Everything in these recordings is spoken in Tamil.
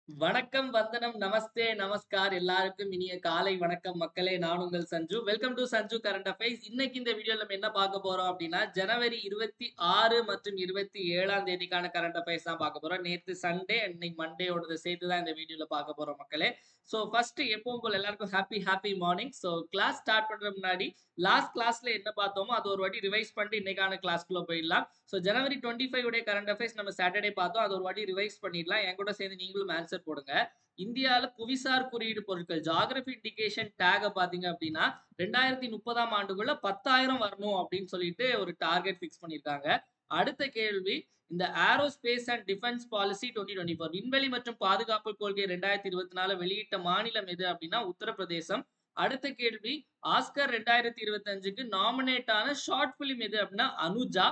வணக்கம், வந்தனம், நமஸ்தே, நமஸ்கார். எல்லாருக்கும் இனிய காலை வணக்கம் மக்களே. நான் உங்கள் Sanju. Welcome to Sanju current affairs. இன்னைக்கு இந்த வீடியோல நம்ம என்ன பார்க்க போறோம் அப்படின்னா, ஜனவரி 26 மற்றும் 27ஆம் தேதிக்கான கரண்ட் அஃபேர்ஸ் தான் பார்க்க போறோம். நேத்து சண்டே, இன்னைக்கு மண்டேயோடது சேர்த்து தான் இந்த வீடியோல பார்க்க போறோம் மக்களே. ஸோ ஃபர்ஸ்ட் எப்பவும் போல எல்லாருக்கும் happy morning. So class start பண்றதுக்கு முன்னாடி லாஸ்ட் கிளாஸ்ல என்ன பார்த்தோமோ அது ஒரு வாட்டி ரிவைஸ் பண்ணிட்டு இன்னைக்கான கிளாஸ்க்குள்ள போயிடலாம். ஸோ ஜனவரி 25 உடைய கரண்ட் அஃபேர்ஸ் நம்ம சாட்டர்டே பார்த்தோம். அது ஒரு வாட்டி ரிவைஸ் பண்ணிடலாம். என் கூட சேர்ந்து நீங்களும் ஆன்சர் போடுங்க. இந்தியால புவிசார் குறியீடு பொருட்கள் ஜியோகிராபி இண்டிகேஷன் டேக பாத்தீங்க அப்படின்னா 2030ஆம் ஆண்டுக்குள்ள 10,000 வரணும் அப்படின்னு சொல்லிட்டு ஒரு டார்கெட் பிக்ஸ் பண்ணிருக்காங்க. அடுத்த கேள்வி, இந்த ஏரோஸ்பேஸ் அண்ட் டிஃபென்ஸ் பாலிசி 2024 விண்வெளி மற்றும் பாதுகாப்பு கொள்கை 2024 வெளியிட்ட மாநிலம் எது அப்படின்னா உத்தரப்பிரதேசம். அடுத்த கேள்வி, ஆஸ்கர் 2025க்கு நாமினேட் ஆன ஷார்ட் பிலிம் எது அப்படின்னா அனுஜா.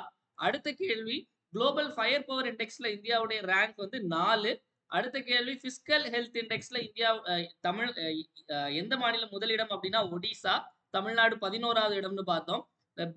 அடுத்த கேள்வி, குளோபல் ஃபயர் பவர் இண்டெக்ஸ்ல இந்தியாவுடைய ரேங்க் வந்து 4. அடுத்த கேள்வி, பிசிக்கல் ஹெல்த் இண்டெக்ஸ்ல இந்தியா தமிழ் எந்த மாநிலம் முதலிடம் அப்படின்னா ஒடிசா. தமிழ்நாடு 11வது இடம்னு பார்த்தோம்.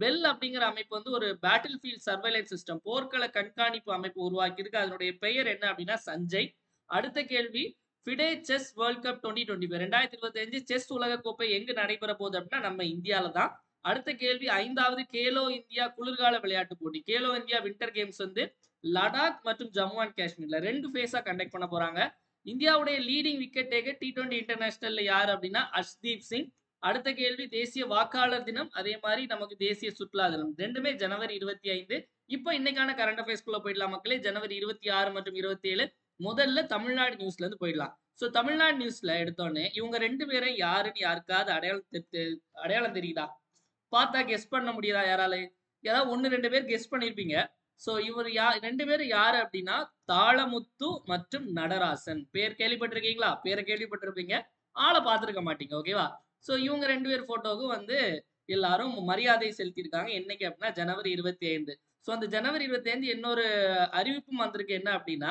பெல் அப்படிங்கிற அமைப்பு வந்து ஒரு பேட்டில் ஃபீல்ட் சர்வைலன்ஸ் சிஸ்டம் போர்க்கள கண்காணிப்பு அமைப்பு உருவாக்கி இருக்கு. அதனுடைய பெயர் என்ன அப்படின்னா சஞ்சய். அடுத்த கேள்வி, FIDE chess world cup 2025 2025 chess உலக கோப்பை எங்கு நடைபெற போகுது அப்படின்னா நம்ம இந்தியால தான். அடுத்த கேள்வி, 5வது கேலோ இந்தியா குளிர்கால விளையாட்டு போட்டி கேலோ இந்தியா வின்டர் கேம்ஸ் வந்து லடாக் மற்றும் ஜம்மு அண்ட் காஷ்மீர்ல 2 ஃபேஸா கண்டக்ட் பண்ண போறாங்க. இந்தியாவுடைய லீடிங் விக்கெட் டேக்கர் T20 இன்டர்நேஷனல்ல யார் அப்படின்னா அர்ஷ்தீப் சிங். அடுத்த கேள்வி, தேசிய வாக்காளர் தினம் அதே மாதிரி நமக்கு தேசிய சுற்றுலா தினம் ரெண்டுமே ஜனவரி 25. இப்போ இன்னைக்கான கரண்ட் அஃபேர்ஸ்க்குள்ள போயிடலாம் மக்களே. ஜனவரி 26 மற்றும் 27 முதல்ல தமிழ்நாடு நியூஸ்ல இருந்து போயிடலாம். சோ தமிழ்நாடு நியூஸ்ல எடுத்தோடனே இவங்க ரெண்டு பேரும் யாருன்னு யாருக்காவது அடையாளம் தெரியுதா? பார்த்தா கெஸ் பண்ண முடியுதா யாரால? ஏதாவது ஒன்னு ரெண்டு பேர் கெஸ் பண்ணிருப்பீங்க. சோ இவர் ரெண்டு பேரும் யாரு அப்படின்னா தாளமுத்து மற்றும் நடராசன். பேர் கேள்விப்பட்டிருக்கீங்களா? பேரை கேள்விப்பட்டிருப்பீங்க, ஆளை பார்த்திருக்க மாட்டீங்க. ஓகேவா? சோ இவங்க ரெண்டு பேர் போட்டோவுக்கு வந்து எல்லாரும் மரியாதை செலுத்தியிருக்காங்க. என்னைக்கு அப்படின்னா ஜனவரி 25. சோ அந்த ஜனவரி 25 இன்னொரு அறிவிப்பும் வந்திருக்கு. என்ன அப்படின்னா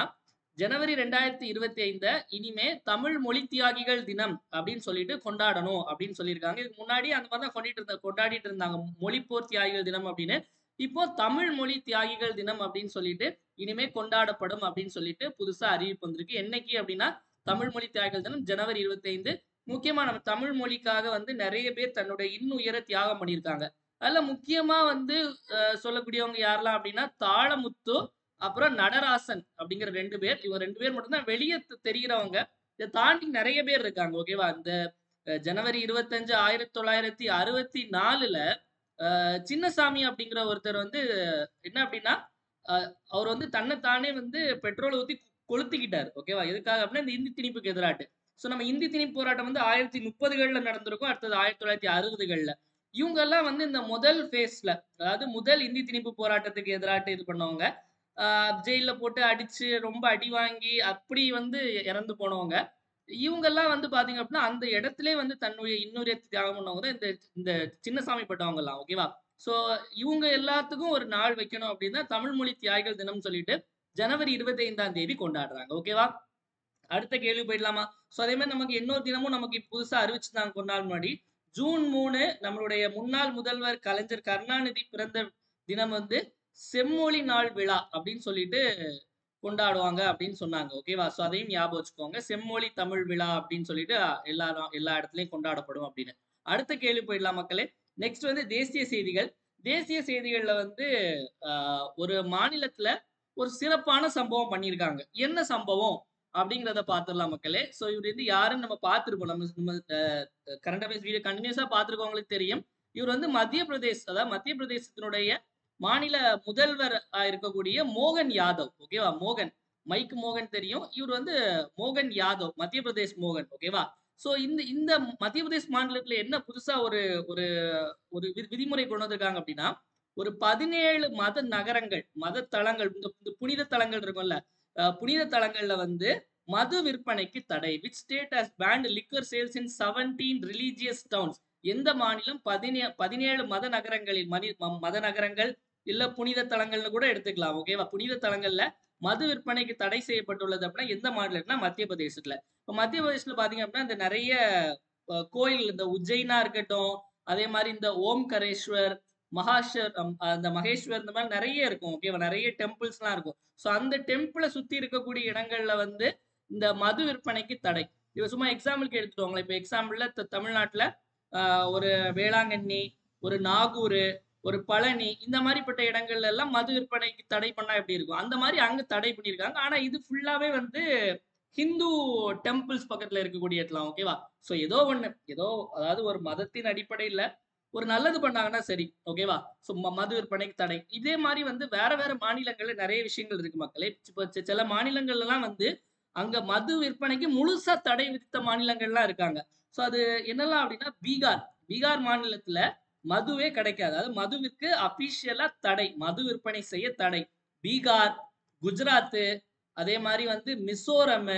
ஜனவரி 2025 இனிமே தமிழ் மொழி தியாகிகள் தினம் அப்படின்னு சொல்லிட்டு கொண்டாடணும் அப்படின்னு சொல்லியிருக்காங்க. இதுக்கு முன்னாடி அந்த மாதிரி தான் கொண்டாடிட்டு இருந்தாங்க மொழிப்போர் தியாகிகள் தினம் அப்படின்னு. இப்போ தமிழ் மொழி தியாகிகள் தினம் அப்படின்னு சொல்லிட்டு இனிமே கொண்டாடப்படும் அப்படின்னு சொல்லிட்டு புதுசா அறிவிப்பு வந்திருக்கு. என்னைக்கு அப்படின்னா தமிழ் மொழி தியாகிகள் தினம் ஜனவரி 25. முக்கியமா நம்ம தமிழ் மொழிக்காக வந்து நிறைய பேர் தன்னுடைய இன்னுயிரை தியாகம் பண்ணியிருக்காங்க. அதுல முக்கியமா வந்து சொல்லக்கூடியவங்க யாரெல்லாம் அப்படின்னா தாளமுத்து அப்புறம் நடராசன் அப்படிங்கிற ரெண்டு பேர். இவங்க ரெண்டு பேர் மட்டும்தான் வெளியே தெரிகிறவங்க. இதை தாண்டி நிறைய பேர் இருக்காங்க. ஓகேவா? இந்த ஜனவரி 25 1964ல சின்னசாமி அப்படிங்கிற ஒருத்தர் வந்து என்ன அப்படின்னா அவர் வந்து தன்னைத்தானே வந்து பெட்ரோலை ஊத்தி கொளுத்திக்கிட்டார். ஓகேவா? எதுக்காக அப்படின்னா இந்த இந்தி திணிப்புக்கு எதிராட்டு. சோ நம்ம இந்தி திணிப்பு போராட்டம் வந்து 1930கள்ல நடந்திருக்கும். அடுத்தது 1960கள்ல. இவங்க எல்லாம் வந்து இந்த முதல் ஃபேஸ்ல, அதாவது முதல் இந்தி திணிப்பு போராட்டத்துக்கு எதிராட்டு இது பண்ணவங்க. ஜெயில்ல போட்டு அடிச்சு ரொம்ப அடி வாங்கி அப்படி வந்து இறந்து போனவங்க. இவங்கெல்லாம் வந்து பாத்தீங்க அப்படின்னா அந்த இடத்திலே வந்து தன்னுடைய இன்னுயிரை தியாகம் பண்ணவங்க தான் இந்த இந்த சின்னசாமி பட்டவங்க எல்லாம். ஓகேவா? சோ இவங்க எல்லாத்துக்கும் ஒரு நாள் வைக்கணும் அப்படின்னா தமிழ் மொழி தியாகிகள் தினம் சொல்லிட்டு ஜனவரி 25ஆம் தேதி கொண்டாடுறாங்க. ஓகேவா? அடுத்த கேள்வி போயிடலாமா? சோ அதே மாதிரி நமக்கு இன்னொரு தினமும் நமக்கு புதுசா அறிவிச்சிருந்தாங்க கொஞ்ச நாள் முன்னாடி. ஜூன் 3 நம்மளுடைய முன்னாள் முதல்வர் கலைஞர் கருணாநிதி பிறந்த தினம் வந்து செம்மொழி நாள் விழா அப்படின்னு சொல்லிட்டு கொண்டாடுவாங்க அப்படின்னு சொன்னாங்க. ஓகேவா? சோ அதையும் ஞாபகம் வச்சுக்கோங்க. செம்மொழி தமிழ் விழா அப்படின்னு சொல்லிட்டு எல்லா இடத்துலயும் கொண்டாடப்படும் அப்படின்னு. அடுத்த கேள்வி போயிடலாம் மக்களே. நெக்ஸ்ட் வந்து தேசிய செய்திகள். தேசிய செய்திகள்ல வந்து ஒரு மாநிலத்துல ஒரு சிறப்பான சம்பவம் பண்ணியிருக்காங்க. என்ன சம்பவம் அப்படிங்கிறத பார்த்துடலாம் மக்களே. சோ இவர் வந்து யாருன்னு நம்ம பார்த்திருப்போம். நம்ம கரண்ட் அஃபேர்ஸ் வீடியோ கண்டினியூஸா பார்த்திருக்கவங்களுக்கு தெரியும். இவர் வந்து அதாவது மத்திய பிரதேசத்தினுடைய மாநில முதல்வர் இருக்கக்கூடிய மோகன் யாதவ். ஓகேவா? மோகன், மைக் மோகன் தெரியும். இவர் வந்து மோகன் யாதவ், மத்திய பிரதேஷ் மோகன். ஓகேவா? சோ இந்த இந்த மத்திய பிரதேஷ் மாநிலத்துல என்ன புதுசா ஒரு ஒரு ஒரு விதிமுறை கொண்டு வந்திருக்காங்க அப்படின்னா ஒரு 17 மத நகரங்கள், மத தலங்கள், இந்த புனித தலங்கள் இருக்கும்ல, புனித தலங்கள்ல வந்து மது விற்பனைக்கு தடை. Which state has banned liquor sales in 17 religious towns? எந்த மாநிலம் 17 மத நகரங்களில் மத நகரங்கள் இல்ல புனித தலங்கள்னு கூட எடுத்துக்கலாம். ஓகேவா? புனித தலங்கள்ல மது விற்பனைக்கு தடை செய்யப்பட்டுள்ளது அப்படின்னா எந்த மாநிலம்னா மத்திய பிரதேசத்துல. இப்ப மத்திய பிரதேசத்துல பாத்தீங்க அப்படின்னா இந்த நிறைய கோயில், இந்த உஜ்ஜைனா இருக்கட்டும், அதே மாதிரி இந்த ஓம்கரேஸ்வர், அந்த மகேஸ்வர், இந்த மாதிரி நிறைய இருக்கும். ஓகேவா? நிறைய டெம்பிள்ஸ் எல்லாம் இருக்கும். சோ அந்த டெம்பிளை சுத்தி இருக்கக்கூடிய இடங்கள்ல வந்து இந்த மது விற்பனைக்கு தடை. இப்ப சும்மா எக்ஸாம்பிளுக்கு எடுத்துக்கோங்களேன். இப்ப எக்ஸாம்பிள்ல தமிழ்நாட்டுல ஒரு வேளாங்கண்ணி, ஒரு நாகூர், ஒரு பழனி இந்த மாதிரிப்பட்ட இடங்கள்ல எல்லாம் மது விற்பனைக்கு தடை பண்ணா எப்படி இருக்கும்? அந்த மாதிரி அங்க தடை பண்ணியிருக்காங்க. ஆனா இது ஃபுல்லாவே வந்து ஹிந்து டெம்பிள்ஸ் பக்கத்துல இருக்கக்கூடிய இடத்துல, ஓகேவா? சோ ஏதோ ஒண்ணு, ஏதோ அதாவது ஒரு மதத்தின் அடிப்படையில ஒரு நல்லது பண்ணாங்கன்னா சரி, ஓகேவா? சோ மது விற்பனைக்கு தடை. இதே மாதிரி வந்து வேற வேற மாநிலங்கள்ல நிறைய விஷயங்கள் இருக்கு மக்களே. இப்ப சில மாநிலங்கள்ல எல்லாம் வந்து அங்க மது விற்பனைக்கு முழுசா தடை விதித்த மாநிலங்கள்லாம் இருக்காங்க. சோ அது என்னெல்லாம் அப்படின்னா பீகார் மாநிலத்துல மதுவே கிடைக்காது. அதாவது மதுவிற்கு அபிஷியலா தடை, மது விற்பனை செய்ய தடை. பீகார், குஜராத், அதே மாதிரி வந்து மிசோரம்,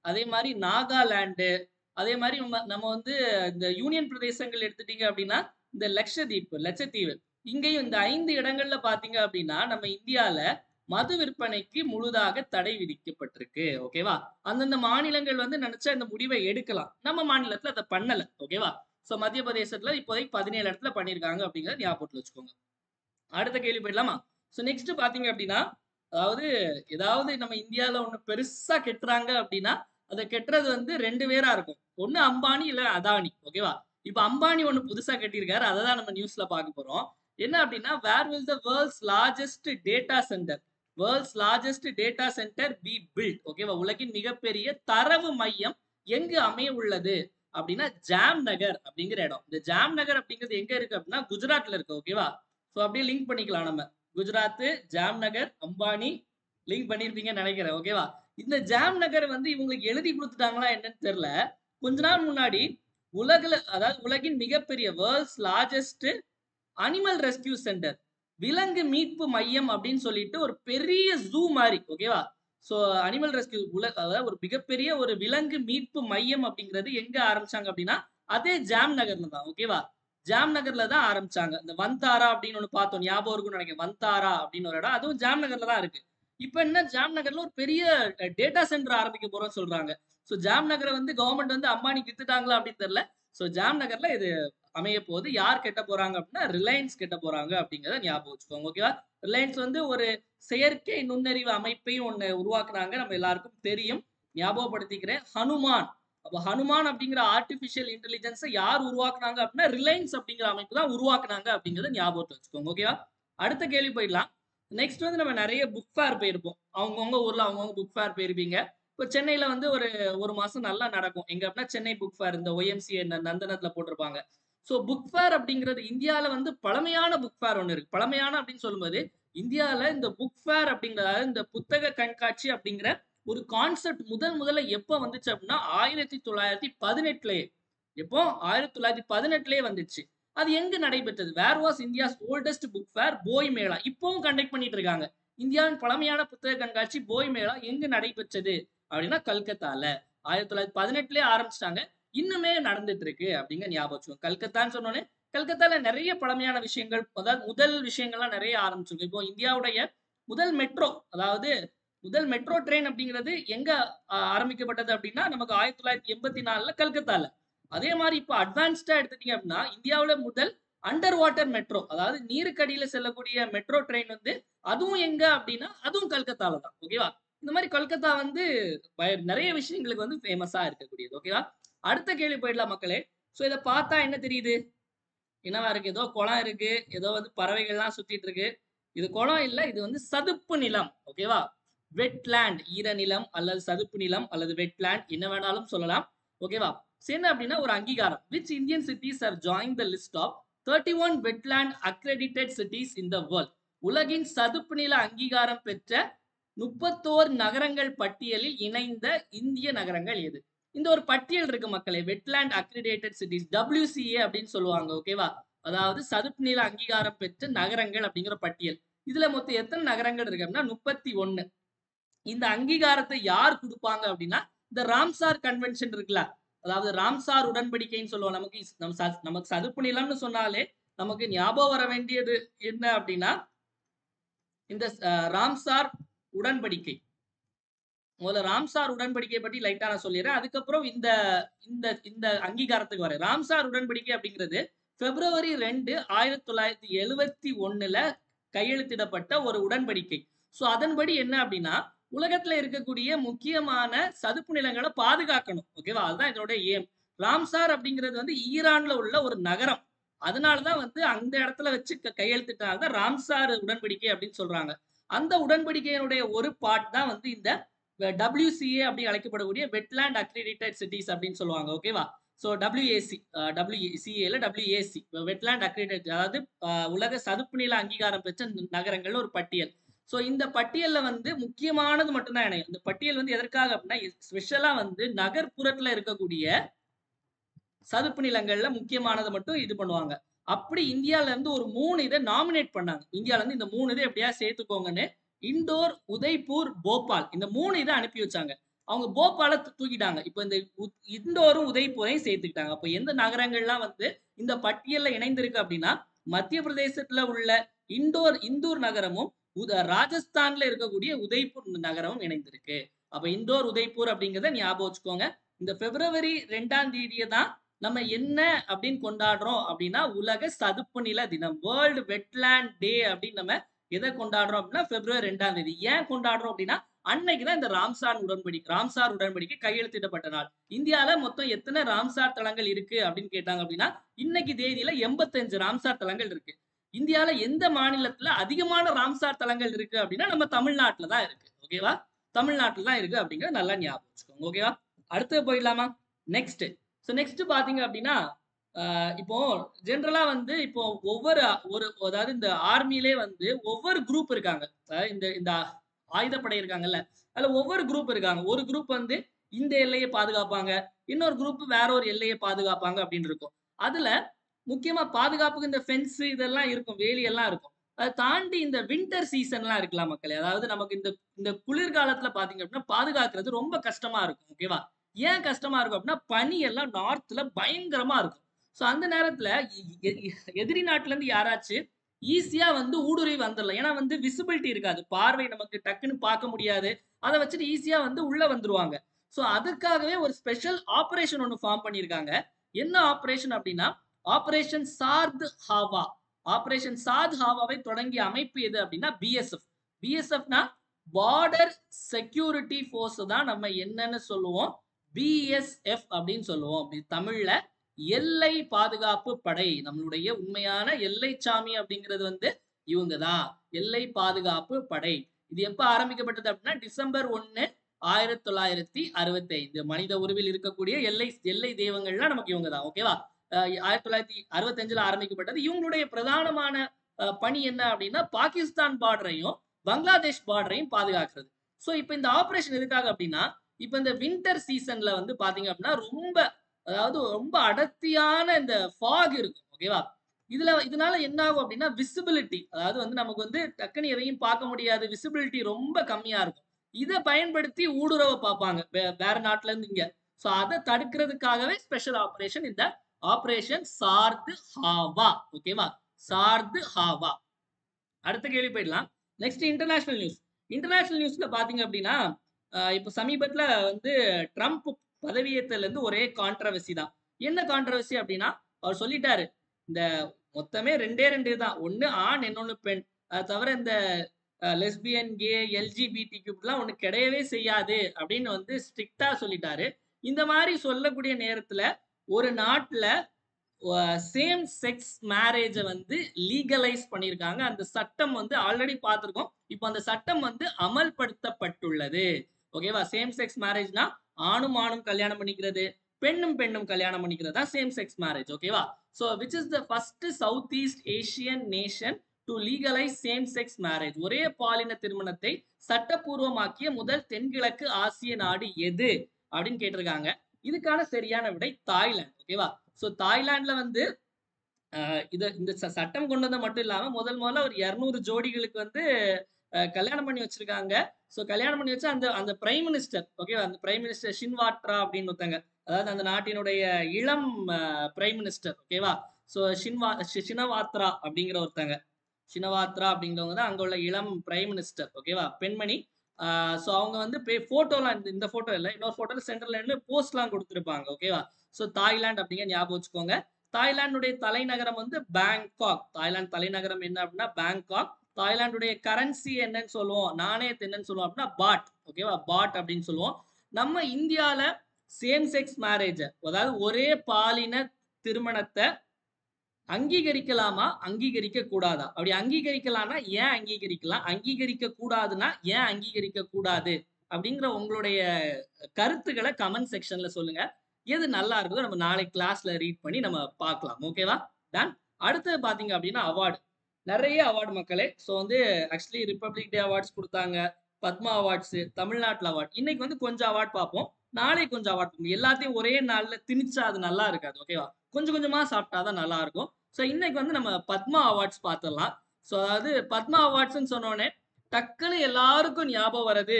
அதே மாதிரி நாகாலாந்து, அதே மாதிரி நம்ம வந்து இந்த யூனியன் பிரதேசங்கள் எடுத்துட்டீங்க அப்படின்னா இந்த லட்சத்தீவு இங்கேயும் இந்த 5 இடங்கள்ல பாத்தீங்க அப்படின்னா நம்ம இந்தியால மது விற்பனைக்கு முழுதாக தடை விதிக்கப்பட்டிருக்கு. ஓகேவா? அந்தந்த மாநிலங்கள் வந்து நினைச்சா இந்த முடிவை எடுக்கலாம். நம்ம மாநிலத்துல அதை பண்ணல. ஓகேவா? சோ மத்திய பிரதேசத்துல இப்போதைக்கு 17 இடத்துல பண்ணிருக்காங்க அப்படிங்கறத ஞாபகத்துல வச்சுக்கோங்க. அடுத்த கேள்வி போயிடலாமா? சோ நெக்ஸ்ட் பாத்தீங்க அப்படின்னா, அதாவது ஏதாவது நம்ம இந்தியால ஒண்ணு பெருசா கெட்டுறாங்க அப்படின்னா அதை கெட்டுறது வந்து 2 பேரா இருக்கும். ஒண்ணு அம்பானி இல்ல அதானி. ஓகேவா? இப்ப அம்பானி ஒண்ணு புதுசா கட்டியிருக்காரு. அதை தான் நம்ம நியூஸ்ல பார்க்க போறோம். என்ன அப்படின்னா, where will the world's largest data center be built? ஓகேவா? உலகின் மிகப்பெரிய தரவு மையம் எங்கு அமைய உள்ளது அப்படின்னா ஜாம் நகர் அப்படிங்கிற இடம். இந்த ஜாம் நகர் அப்படிங்கிறது எங்க இருக்கு அப்படின்னா குஜராத்ல இருக்கு. ஓகேவா? சோ அப்படியே லிங்க் பண்ணிக்கலாம் நம்ம. குஜராத், ஜாம் நகர், அம்பானி லிங்க் பண்ணிருப்பீங்கன்னு நினைக்கிறேன். ஓகேவா? இந்த ஜாம் நகர் வந்து இவங்களுக்கு எழுதி கொடுத்துட்டாங்களா என்னன்னு தெரியல. கொஞ்ச நாள் முன்னாடி அதாவது உலகின் மிகப்பெரிய world's largest animal rescue centre, விலங்கு மீட்பு மையம் அப்படின்னு சொல்லிட்டு ஒரு பெரிய ஜூ மாதிரி. ஓகேவா? சோ அனிமல் ரெஸ்கியூ அதாவது ஒரு மிகப்பெரிய ஒரு விலங்கு மீட்பு மையம் அப்படிங்கிறது எங்க ஆரம்பிச்சாங்க அப்படின்னா அதே ஜாம் நகர்ல தான். ஓகேவா? ஜாம் நகர்ல தான் ஆரம்பிச்சாங்க. இந்த வந்தாரா அப்படின்னு ஒண்ணு பார்த்தோம், ஞாபகம் இருக்கும்னு நினைக்கிறேன். வந்தாரா அப்படின்னு ஒரு இடம், அதுவும் ஜாம் நகர்ல தான் இருக்கு. இப்ப என்ன, ஜாம் நகர்ல ஒரு பெரிய டேட்டா சென்டர் ஆரம்பிக்க போறோம்னு சொல்றாங்க. சோ ஜாம் நகரை வந்து கவர்மெண்ட் வந்து அம்பானிக்கு வித்துட்டாங்களா அப்படின்னு தெரியல. சோ ஜாம் நகர்ல இது அமைய போகுது. யார் கெட்ட போறாங்க அப்படின்னா ரிலையன்ஸ் கெட்ட போறாங்க அப்படிங்கறத ஞாபகம் வச்சுக்கோங்க. ஓகேவா? ரிலையன்ஸ் வந்து ஒரு செயற்கை நுண்ணறிவு அமைப்பையும் ஒண்ணு உருவாக்குனாங்க, நம்ம எல்லாருக்கும் தெரியும். ஞாபகப்படுத்திக்கிறேன், ஹனுமான். அப்ப ஹனுமான் அப்படிங்கிற ஆர்டிபிஷியல் இன்டெலிஜென்ஸை யார் உருவாக்குனாங்க அப்படின்னா ரிலையன்ஸ் அப்படிங்கிற அமைப்பு தான் உருவாக்குனாங்க அப்படிங்கறத ஞாபகத்துல வச்சுக்கோங்க. ஓகேவா? அடுத்த கேள்வி போயிடலாம். நெக்ஸ்ட் வந்து நம்ம நிறைய புக் ஃபேர் போயிருப்போம். அவங்கவுங்க ஊர்ல அவங்கவுங்க புக் ஃபேர் போயிருப்பீங்க. இப்போ சென்னையில வந்து ஒரு மாசம் நல்லா நடக்கும். எங்க அப்படின்னா சென்னை புக் ஃபேர், இந்த ஒய்எம்சிஏ நந்தனத்துல போட்டிருப்பாங்க. ஸோ புக் ஃபேர் அப்படிங்கிறது இந்தியாவில் வந்து பழமையான புக் ஃபேர் ஒன்று இருக்கு. பழமையான அப்படின்னு சொல்லும்போது இந்தியாவில் இந்த புக் ஃபேர் அப்படிங்கிற இந்த புத்தக கண்காட்சி அப்படிங்கிற ஒரு கான்செப்ட் முதல்ல எப்போ வந்துச்சு அப்படின்னா 1918லயே. எப்போ? 1918லயே வந்துச்சு. அது எங்க நடைபெற்றது? Where was India's oldest book fair? Boi Mela. இப்பவும் கண்டக்ட் பண்ணிட்டு இருக்காங்க. இந்தியாவின் பழமையான புத்தக கண்காட்சி போய் மேளா எங்க நடைபெற்றது அப்படின்னா கல்கத்தால. 1918லயே ஆரம்பிச்சிட்டாங்க, இன்னுமே நடந்துட்டு இருக்கு அப்படிங்க ஞாபகம் வச்சுக்கோங்க. கல்கத்தான்னு சொன்னோன்னே கல்கத்தால நிறைய பழமையான விஷயங்கள், அதாவது முதல் விஷயங்கள்லாம் நிறைய ஆரம்பிச்சிருக்கு. இப்போ இந்தியாவுடைய முதல் மெட்ரோ, அதாவது முதல் மெட்ரோ ட்ரெயின் அப்படிங்கிறது எங்க ஆரம்பிக்கப்பட்டது அப்படின்னா நமக்கு 1984ல கல்கத்தால. அதே மாதிரி இப்போ அட்வான்ஸ்டா எடுத்துட்டீங்க அப்படின்னா இந்தியாவுல முதல் அண்டர் வாட்டர் மெட்ரோ, அதாவது நீருக்கடியில செல்லக்கூடிய மெட்ரோ ட்ரெயின் வந்து அதுவும் எங்க அப்படின்னா அதுவும் கல்கத்தால தான். ஓகேவா? இந்த மாதிரி கல்கத்தா வந்து நிறைய விஷயங்களுக்கு வந்து ஃபேமஸா இருக்கக்கூடியது. ஓகேவா? அடுத்த கேள்வி போயிடலாம் மக்களே. சோ இதை பார்த்தா என்ன தெரியுது? என்னவா இருக்கு? ஏதோ குளம் இருக்கு, ஏதோ வந்து பறவைகள்லாம் சுத்திட்டு இருக்கு. இது குளம் இல்ல, இது வந்து சதுப்பு நிலம். ஓகேவா? வெட்லேண்ட், ஈரநிலம் அல்லது சதுப்பு நிலம் அல்லது வெட்லேண்ட், என்ன வேணாலும் சொல்லலாம். ஓகேவா? என்ன அப்படின்னா ஒரு அங்கீகாரம். which Indian cities have joined the list of 31 wetland accredited cities in the world? உலகின் சதுப்பு நில அங்கீகாரம் பெற்ற 31 நகரங்கள் பட்டியலில் இணைந்த இந்திய நகரங்கள் எது? இந்த ஒரு பட்டியல் இருக்கு மக்களே, வெட்லேண்ட் அக்ரிடேட்டட் சிட்டிஸ், WCA அப்படின்னு சொல்லுவாங்க. ஓகேவா? அதாவது சதுப்பு நில அங்கீகாரம் பெற்ற நகரங்கள் அப்படிங்கிற பட்டியல். இதுல மொத்தம் எத்தனை நகரங்கள் இருக்கு அப்படின்னா 31. இந்த அங்கீகாரத்தை யார் கொடுப்பாங்க அப்படின்னா இந்த ராம்சார் கன்வென்ஷன் இருக்குல்ல, அதாவது ராம்சார் உடன்படிக்கைன்னு சொல்லுவோம். நமக்கு சதுப்பு நிலம்னு சொன்னாலே நமக்கு ஞாபகம் வர வேண்டியது என்ன அப்படின்னா இந்த ராம்சார் உடன்படிக்கை. முதல்ல ராம்சார் உடன்படிக்கை பற்றி லைட்டா நான் சொல்லிடுறேன், அதுக்கப்புறம் இந்த இந்த இந்த அங்கீகாரத்துக்கு வரேன். ராம்சார் உடன்படிக்கை அப்படிங்கிறது February 2, 1971ல கையெழுத்திடப்பட்ட ஒரு உடன்படிக்கை. சோ அதன்படி என்ன அப்படின்னா உலகத்துல இருக்கக்கூடிய முக்கியமான சதுப்பு நிலங்களை பாதுகாக்கணும். ஓகேவா? அதுதான் இதோட ஏம். ராம்சார் அப்படிங்கிறது வந்து ஈரான்ல உள்ள ஒரு நகரம். அதனாலதான் வந்து அந்த இடத்துல வச்சு கையெழுத்திட்டாங்க ராம்சார் உடன்படிக்கை அப்படின்னு சொல்றாங்க. அந்த உடன்படிக்கையினுடைய ஒரு பார்ட் தான் வந்து இந்த WCA அப்படி அழைக்கப்படக்கூடிய வெட்லேண்ட் அக்ரிடேட்டட் சிட்டிஸ் அப்படின்னு சொல்லுவாங்க. ஓகேவா? So WAC WCAல WAC wetland accredited, அதாவது உலக சதுப்பு நில அங்கீகாரம் பெற்ற நகரங்கள் ஒரு பட்டியல். ஸோ இந்த பட்டியல்ல வந்து முக்கியமானது மட்டும்தான் இணையும். இந்த பட்டியல் வந்து எதற்காக அப்படின்னா ஸ்பெஷலா வந்து நகர்ப்புறத்துல இருக்கக்கூடிய சதுப்பு நிலங்கள்ல முக்கியமானதை மட்டும் இது பண்ணுவாங்க. அப்படி இந்தியால இருந்து ஒரு 3 இதை நாமினேட் பண்ணாங்க. இந்தியால இருந்து இந்த 3 இதை எப்படியா சேர்த்துக்கோங்கன்னு இண்டோர், உதய்பூர், போபால் இந்த 3 இதை அனுப்பி வச்சாங்க. அவங்க போபால தூக்கிட்டாங்க. இப்ப இந்த இண்டோரும் உதய்பூரையும் சேர்த்துக்கிட்டாங்க. அப்ப எந்த நகரங்கள்லாம் வந்து இந்த பட்டியல்ல இணைந்திருக்கு அப்படின்னா மத்திய பிரதேசத்துல உள்ள இந்தூர் நகரமும் ராஜஸ்தான்ல இருக்கக்கூடிய உதய்பூர் நகரமும் இணைந்திருக்கு. அப்ப இண்டோர், உதய்பூர் அப்படிங்கிறத ஞாபகம் வச்சுக்கோங்க. இந்த பிப்ரவரி 2ஆம் தேதியை தான் நம்ம என்ன அப்படின்னு கொண்டாடுறோம் அப்படின்னா உலக சதுப்பு நில தினம், வேர்ல்டு வெட்லேண்ட் டே அப்படின்னு நம்ம எதை கொண்டாடுறோம் அப்படின்னா பிப்ரவரி 2ஆம் தேதி. ஏன் கொண்டாடுறோம் அப்படின்னா அன்னைக்குதான் இந்த ராம்சார் உடன்படிக்கை கையெழுத்திடப்பட்ட நாள். இந்தியால மொத்தம் எத்தனை ராம்சார் தலங்கள் இருக்கு அப்படின்னு கேட்டாங்க அப்படின்னா இன்னைக்கு தேதியில 85 ராம்சார் தலங்கள் இருக்கு. இந்தியால எந்த மாநிலத்துல அதிகமான ராம்சார் தலங்கள் இருக்கு அப்படின்னா நம்ம தமிழ்நாட்டுல தான் இருக்கு. ஓகேவா? தமிழ்நாட்டுல தான் இருக்கு அப்படிங்கறது நல்லா ஞாபகம் வச்சுக்கோங்க. ஓகேவா? அடுத்து போயிடலாமா? நெக்ஸ்ட் பாத்தீங்க அப்படின்னா இப்போ ஜென்ரலா வந்து இப்போ அதாவது இந்த ஆர்மிலே வந்து ஒவ்வொரு குரூப் இருக்காங்க. இந்த ஆயுதப்படை இருக்காங்கல்ல, அதுல ஒவ்வொரு குரூப் இருக்காங்க. ஒரு குரூப் வந்து இந்த எல்லையை பாதுகாப்பாங்க, இன்னொரு குரூப் வேற ஒரு எல்லையை பாதுகாப்பாங்க அப்படின்னு இருக்கும். அதுல முக்கியமா பாதுகாப்புக்கு இந்த ஃபென்ஸ் இதெல்லாம் இருக்கும், வேலி எல்லாம் இருக்கும். அதை தாண்டி இந்த வின்டர் சீசன்லாம் இருக்கலாம் மக்களே. அதாவது நமக்கு இந்த இந்த குளிர்காலத்துல பாத்தீங்க அப்படின்னா பாதுகாக்கிறது ரொம்ப கஷ்டமா இருக்கும். ஓகேவா? ஏன் கஷ்டமா இருக்கும் அப்படின்னா பனி எல்லாம் நார்த்ல பயங்கரமா இருக்கும். சோ அந்த நேரத்துல எதிரி நாட்டுல இருந்து யாராச்சும் ஈஸியா வந்து ஊடுருவி வந்துடலாம். ஏன்னா வந்து விசிபிலிட்டி இருக்காது, பார்வை நமக்கு டக்குன்னு பார்க்க முடியாது. அதை வச்சுட்டு ஈஸியா வந்து உள்ள வந்துருவாங்க. சோ அதுக்காகவே ஒரு ஸ்பெஷல் ஆபரேஷன் ஒன்னு ஃபார்ம் பண்ணிருக்காங்க. என்ன ஆபரேஷன் அப்படின்னா ஆபரேஷன் சார்த் ஹாவா. ஆபரேஷன் சார்த் ஹாவாவை தொடங்கிய அமைப்பு எது அப்படின்னா பிஎஸ்எஃப்னா பார்டர் செக்யூரிட்டி போர்ஸ் தான் நம்ம என்னன்னு சொல்லுவோம், பிஎஸ்எஃப் அப்படின்னு சொல்லுவோம். அப்படி தமிழ்ல எல்லை பாதுகாப்பு படை. நம்மளுடைய உண்மையான எல்லை சாமி அப்படிங்கிறது வந்து இவங்கதான், எல்லை பாதுகாப்பு படை. இது எப்ப ஆரம்பிக்கப்பட்டது அப்படின்னா டிசம்பர் 1, 1965. மனித உருவில் இருக்கக்கூடிய எல்லை தெய்வங்கள்லாம் நமக்கு இவங்கதான். ஓகேவா? 1965 ஆரம்பிக்கப்பட்டது. இவங்களுடைய பிரதானமான பணி என்ன அப்படின்னா பாகிஸ்தான் பார்டரையும் பங்களாதேஷ் பார்டரையும் பாதுகாக்கிறது. சோ இப்ப இந்த ஆபரேஷன் எதுக்காக அப்படின்னா இப்ப இந்த வின்டர் சீசன்ல வந்து பாத்தீங்க அப்படின்னா ரொம்ப அடர்த்தியான இந்த ஃபாக் இருக்கும். ஓகேவா? இதனால என்ன ஆகும் அப்படின்னா விசிபிலிட்டி, அதாவது வந்து நமக்கு வந்து டக்குன்னு எதையும் பார்க்க முடியாது, விசிபிலிட்டி ரொம்ப கம்மியா இருக்கும். இதை பயன்படுத்தி ஊடுருவ பார்ப்பாங்க வேற நாட்டுல இருந்து இங்க. சோ அதை தடுக்கிறதுக்காகவே ஸ்பெஷல் ஆபரேஷன் இந்த ஆபரேஷன் சார்து ஹாவா. ஓகேவா? சார்து ஹாவா. அடுத்த கேள்வி போயிடலாம். நெக்ஸ்ட் இன்டர்நேஷனல் நியூஸ்ல பாத்தீங்க அப்படின்னா இப்ப சமீபத்துல வந்து ட்ரம்ப் பதவியேற்றல இருந்து ஒரே கான்ட்ரவர்சி தான். என்ன கான்ட்ரவர்சி அப்படின்னா அவர் சொல்லிட்டாரு இந்த மொத்தமே 2 தான், ஒண்ணு ஆண் இன்னொன்னு பெண். அது தவிர இந்த லெஸ்பியன், கே, எல்ஜிபிடிக்கு எல்லாம் ஒண்ணு கிடையவே செய்யாது அப்படின்னு வந்து ஸ்ட்ரிக்டா சொல்லிட்டாரு. இந்த மாதிரி சொல்லக்கூடிய நேரத்துல ஒரு நாட்டுல சேம் செக்ஸ் மேரேஜை வந்து லீகலைஸ் பண்ணியிருக்காங்க. அந்த சட்டம் வந்து ஆல்ரெடி பார்த்திருக்கோம். இப்போ அந்த சட்டம் வந்து அமல்படுத்தப்பட்டுள்ளது. ஓகேவா? சேம் செக்ஸ் மேரேஜ்னா ஆணும் ஆணும் கல்யாணம் பண்ணிக்கிறது, பெண்ணும் பெண்ணும் கல்யாணம் பண்ணிக்கிறது தான் சேம் செக்ஸ் மேரேஜ். ஓகேவா? So which is the first south east Asian nation to legalize same sex marriage. ஒரே பாலின திருமணத்தை சட்டப்பூர்வமாக்கிய முதல் தென்கிழக்கு ஆசிய நாடு எது அப்படின்னு கேட்டிருக்காங்க. இதுக்கான சரியான விடை தாய்லாந்து. ஓகேவா? சோ தாய்லாந்துல வந்து இந்த சட்டம் கொண்டு வந்த மட்டும் இல்லாம முதல்ல ஒரு 200 ஜோடிகளுக்கு வந்து கல்யாணம் பண்ணி வச்சிருக்காங்க. சோ கல்யாணம் பண்ணி வச்சா அந்த பிரைம் மினிஸ்டர், ஓகேவா, அந்த பிரைம் மினிஸ்டர் ஷின்வாட்ரா அப்படின்னு ஒருத்தங்க, அதாவது அந்த நாட்டினுடைய இளம் பிரைம் மினிஸ்டர். ஓகேவா? சோ ஷினவாத்ரா அப்படிங்கிற ஒருத்தங்க, ஷினவாத்ரா அப்படிங்கிறவங்க தான் அங்க உள்ள இளம் பிரைம் மினிஸ்டர். ஓகேவா? பெண்மணி. சோ அவங்க வந்து போட்டோலாம், இந்த போட்டோ இல்ல, இன்னொரு போட்டோல சென்டர்ல இருந்து போஸ்ட் எல்லாம் கொடுத்துருப்பாங்க. ஓகேவா? சோ தாய்லாந்து அப்படிங்க ஞாபகம் வச்சுக்கோங்க. தாய்லாந்துடைய தலைநகரம் வந்து பேங்காக். தாய்லாந்து தலைநகரம் என்ன அப்படின்னா பேங்காக். தாய்லாந்துடைய கரன்சி என்னன்னு சொல்லுவோம், நாணயத்தை என்னன்னு சொல்லுவோம் அப்படின்னா பாட். ஓகேவா, பாட் அப்படின்னு சொல்லுவோம். நம்ம இந்தியால சேம் செக்ஸ் மேரேஜ், அதாவது ஒரே பாலின திருமணத்தை அங்கீகரிக்கலாமா, அங்கீகரிக்க கூடாதா? அப்படி அங்கீகரிக்கலாம்னா ஏன் அங்கீகரிக்கலாம், அங்கீகரிக்க கூடாதுன்னா ஏன் அங்கீகரிக்க கூடாது அப்படிங்கிற உங்களுடைய கருத்துக்களை கமெண்ட் செக்ஷன்ல சொல்லுங்க. எது நல்லா இருக்குதோ நம்ம நாளைக்கு கிளாஸ்ல ரீட் பண்ணி நம்ம பார்க்கலாம். ஓகேவா, டன். அடுத்தது பாத்தீங்க அப்படின்னா அவார்டு, நிறைய அவார்டு மக்களே. ஸோ வந்து ஆக்சுவலி ரிப்பப்ளிக் டே அவார்ட்ஸ் கொடுத்தாங்க, பத்மா அவார்ட்ஸ், தமிழ்நாட்டில் அவார்ட். இன்னைக்கு வந்து கொஞ்சம் அவார்ட் பார்ப்போம், நாளைக்கு கொஞ்சம் அவார்ட் பார்ப்போம். எல்லாத்தையும் ஒரே நாள்ல திணிச்சா அது நல்லா இருக்காது. ஓகேவா, கொஞ்சம் கொஞ்சமா சாப்பிட்டாதான் நல்லா இருக்கும். ஸோ இன்னைக்கு வந்து நம்ம பத்மா அவார்ட்ஸ் பார்த்துடலாம். ஸோ அதாவது பத்மா அவார்ட்ஸ்ன்னு சொன்னோடனே டக்குன்னு எல்லாருக்கும் ஞாபகம் வர்றது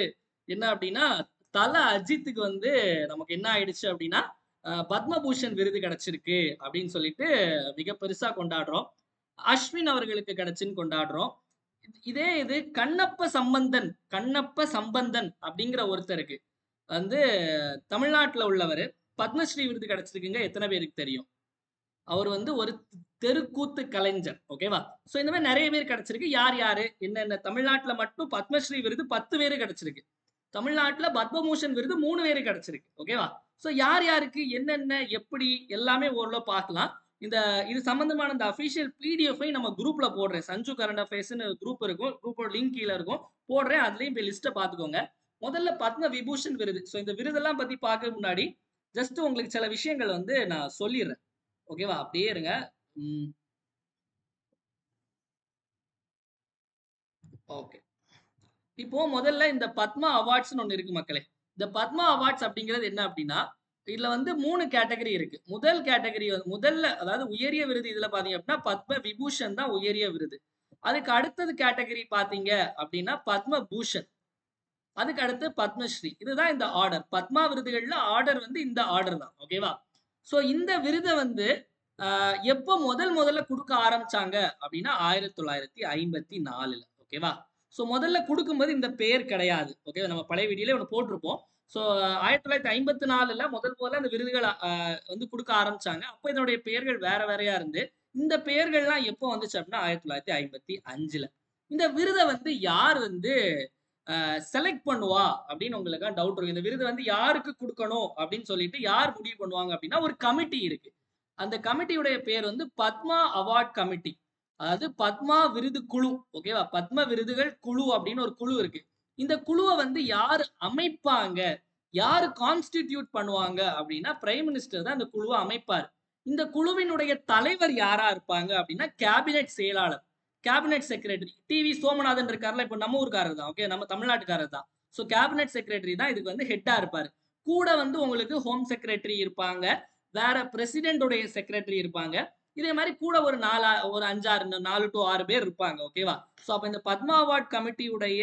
என்ன அப்படின்னா, தல அஜித்துக்கு வந்து நமக்கு என்ன ஆயிடுச்சு அப்படின்னா பத்மபூஷன் விருது கிடைச்சிருக்கு அப்படின்னு சொல்லிட்டு மிக பெருசா கொண்டாடுறோம். அஸ்வின் அவர்களுக்கு கிடைச்சுன்னு கொண்டாடுறோம். இதே இது கண்ணப்ப சம்பந்தன் அப்படிங்கிற ஒருத்தருக்கு வந்து தமிழ்நாட்டுல உள்ளவர் பத்மஸ்ரீ விருது கிடைச்சிருக்குங்க. எத்தனை பேருக்கு தெரியும்? அவர் வந்து ஒரு தெருக்கூத்து கலைஞர். ஓகேவா, சோ இந்த மாதிரி நிறைய பேர் கிடைச்சிருக்கு. யார் யாரு என்னென்ன? தமிழ்நாட்டுல மட்டும் பத்மஸ்ரீ விருது 10 பேரு கிடைச்சிருக்கு. தமிழ்நாட்டுல பத்மபூஷன் விருது 3 பேரு கிடைச்சிருக்கு. ஓகேவா, சோ யார் யாருக்கு என்னென்ன எப்படி எல்லாமே ஓரளவு பார்க்கலாம். இது சம்பந்தமான இந்த அபிஷியல் பிடிஎஃப் நம்ம குரூப்ல போடுறேன். சஞ்சு கரண்ட் அஃபேர்ஸ்னு குரூப் இருக்கும், குரூப்போட லிங்க் கீழே இருக்கும், போடுறேன். அதுலயும் போய் லிஸ்ட்டை பார்த்துக்கோங்க. முதல்ல பத்ம விபூஷன் விருது. ஸோ இந்த விருதெல்லாம் பத்தி பார்க்க முன்னாடி ஜஸ்ட் உங்களுக்கு சில விஷயங்கள் வந்து நான் சொல்லிடுறேன். ஓகேவா, அப்படியே இருங்க. ஓகே, இப்போ முதல்ல இந்த பத்மா அவார்ட்ஸ்னு ஒண்ணு இருக்கு மக்களே. இந்த பத்மா அவார்ட்ஸ் அப்படிங்கிறது என்ன அப்படின்னா, இதுல வந்து 3 கேட்டகரி இருக்கு. முதல் கேட்டகரி முதல்ல, அதாவது உயரிய விருது இதுல பாத்தீங்க அப்படின்னா பத்ம விபூஷன் தான் உயரிய விருது. அதுக்கு அடுத்தது கேட்டகரி பாத்தீங்க அப்படின்னா பத்ம பூஷன், அதுக்கு அடுத்து பத்மஸ்ரீ. இதுதான் இந்த ஆர்டர். பத்மா விருதுகள்ல ஆர்டர் வந்து இந்த ஆர்டர் தான். ஓகேவா, சோ இந்த விருதை வந்து எப்போ முதல்ல கொடுக்க ஆரம்பிச்சாங்க அப்படின்னா 1954. ஓகேவா, சோ முதல்ல கொடுக்கும்போது இந்த பெயர் கிடையாது. ஓகே, நம்ம பழைய வீடியோல ஒன்று போட்டிருப்போம். ஸோ 1954 முதல்ல அந்த விருதுகளை வந்து கொடுக்க ஆரம்பிச்சாங்க. அப்போ இதனுடைய பெயர்கள் வேற வேறையா இருந்து இந்த பெயர்கள்லாம் எப்போ வந்துச்சு அப்படின்னா 1955. இந்த விருதை வந்து யார் வந்து செலக்ட் பண்ணுவா அப்படின்னு உங்களுக்கு டவுட் இருக்கு. இந்த விருது வந்து யாருக்கு கொடுக்கணும் அப்படின்னு சொல்லிட்டு யார் முடிவு பண்ணுவாங்க அப்படின்னா ஒரு கமிட்டி இருக்கு. அந்த கமிட்டியுடைய பேர் வந்து பத்மா அவார்ட் கமிட்டி, அதாவது பத்மா விருது குழு. ஓகேவா, பத்ம விருதுகள் குழு அப்படின்னு ஒரு குழு இருக்கு. இந்த குழுவை வந்து யார் அமைப்பாங்க, யாரு கான்ஸ்டிடியூட் பண்ணுவாங்க அப்படின்னா பிரைம் மினிஸ்டர் தான் இந்த குழுவை அமைப்பார். இந்த குழுவினுடைய தலைவர் யாரா இருப்பாங்க அப்படின்னா கேபினெட் செயலாளர், கேபினெட் செக்ரட்டரி. டிவி சோமநாதன் இருக்காருல, இப்ப நம்ம ஊருக்காரர் தான். ஓகே, நம்ம தமிழ்நாட்டுக்காரர் தான். ஸோ கேபினெட் செக்ரட்டரி தான் இதுக்கு வந்து ஹெட்டா இருப்பாரு. கூட வந்து உங்களுக்கு ஹோம் செக்ரட்டரி இருப்பாங்க, வேற பிரசிடென்டோடைய செக்ரட்டரி இருப்பாங்க. இதே மாதிரி கூட ஒரு 4 to 6 பேர் இருப்பாங்க. ஓகேவா, சோ அப்ப இந்த பத்மா அவார்ட் கமிட்டியுடைய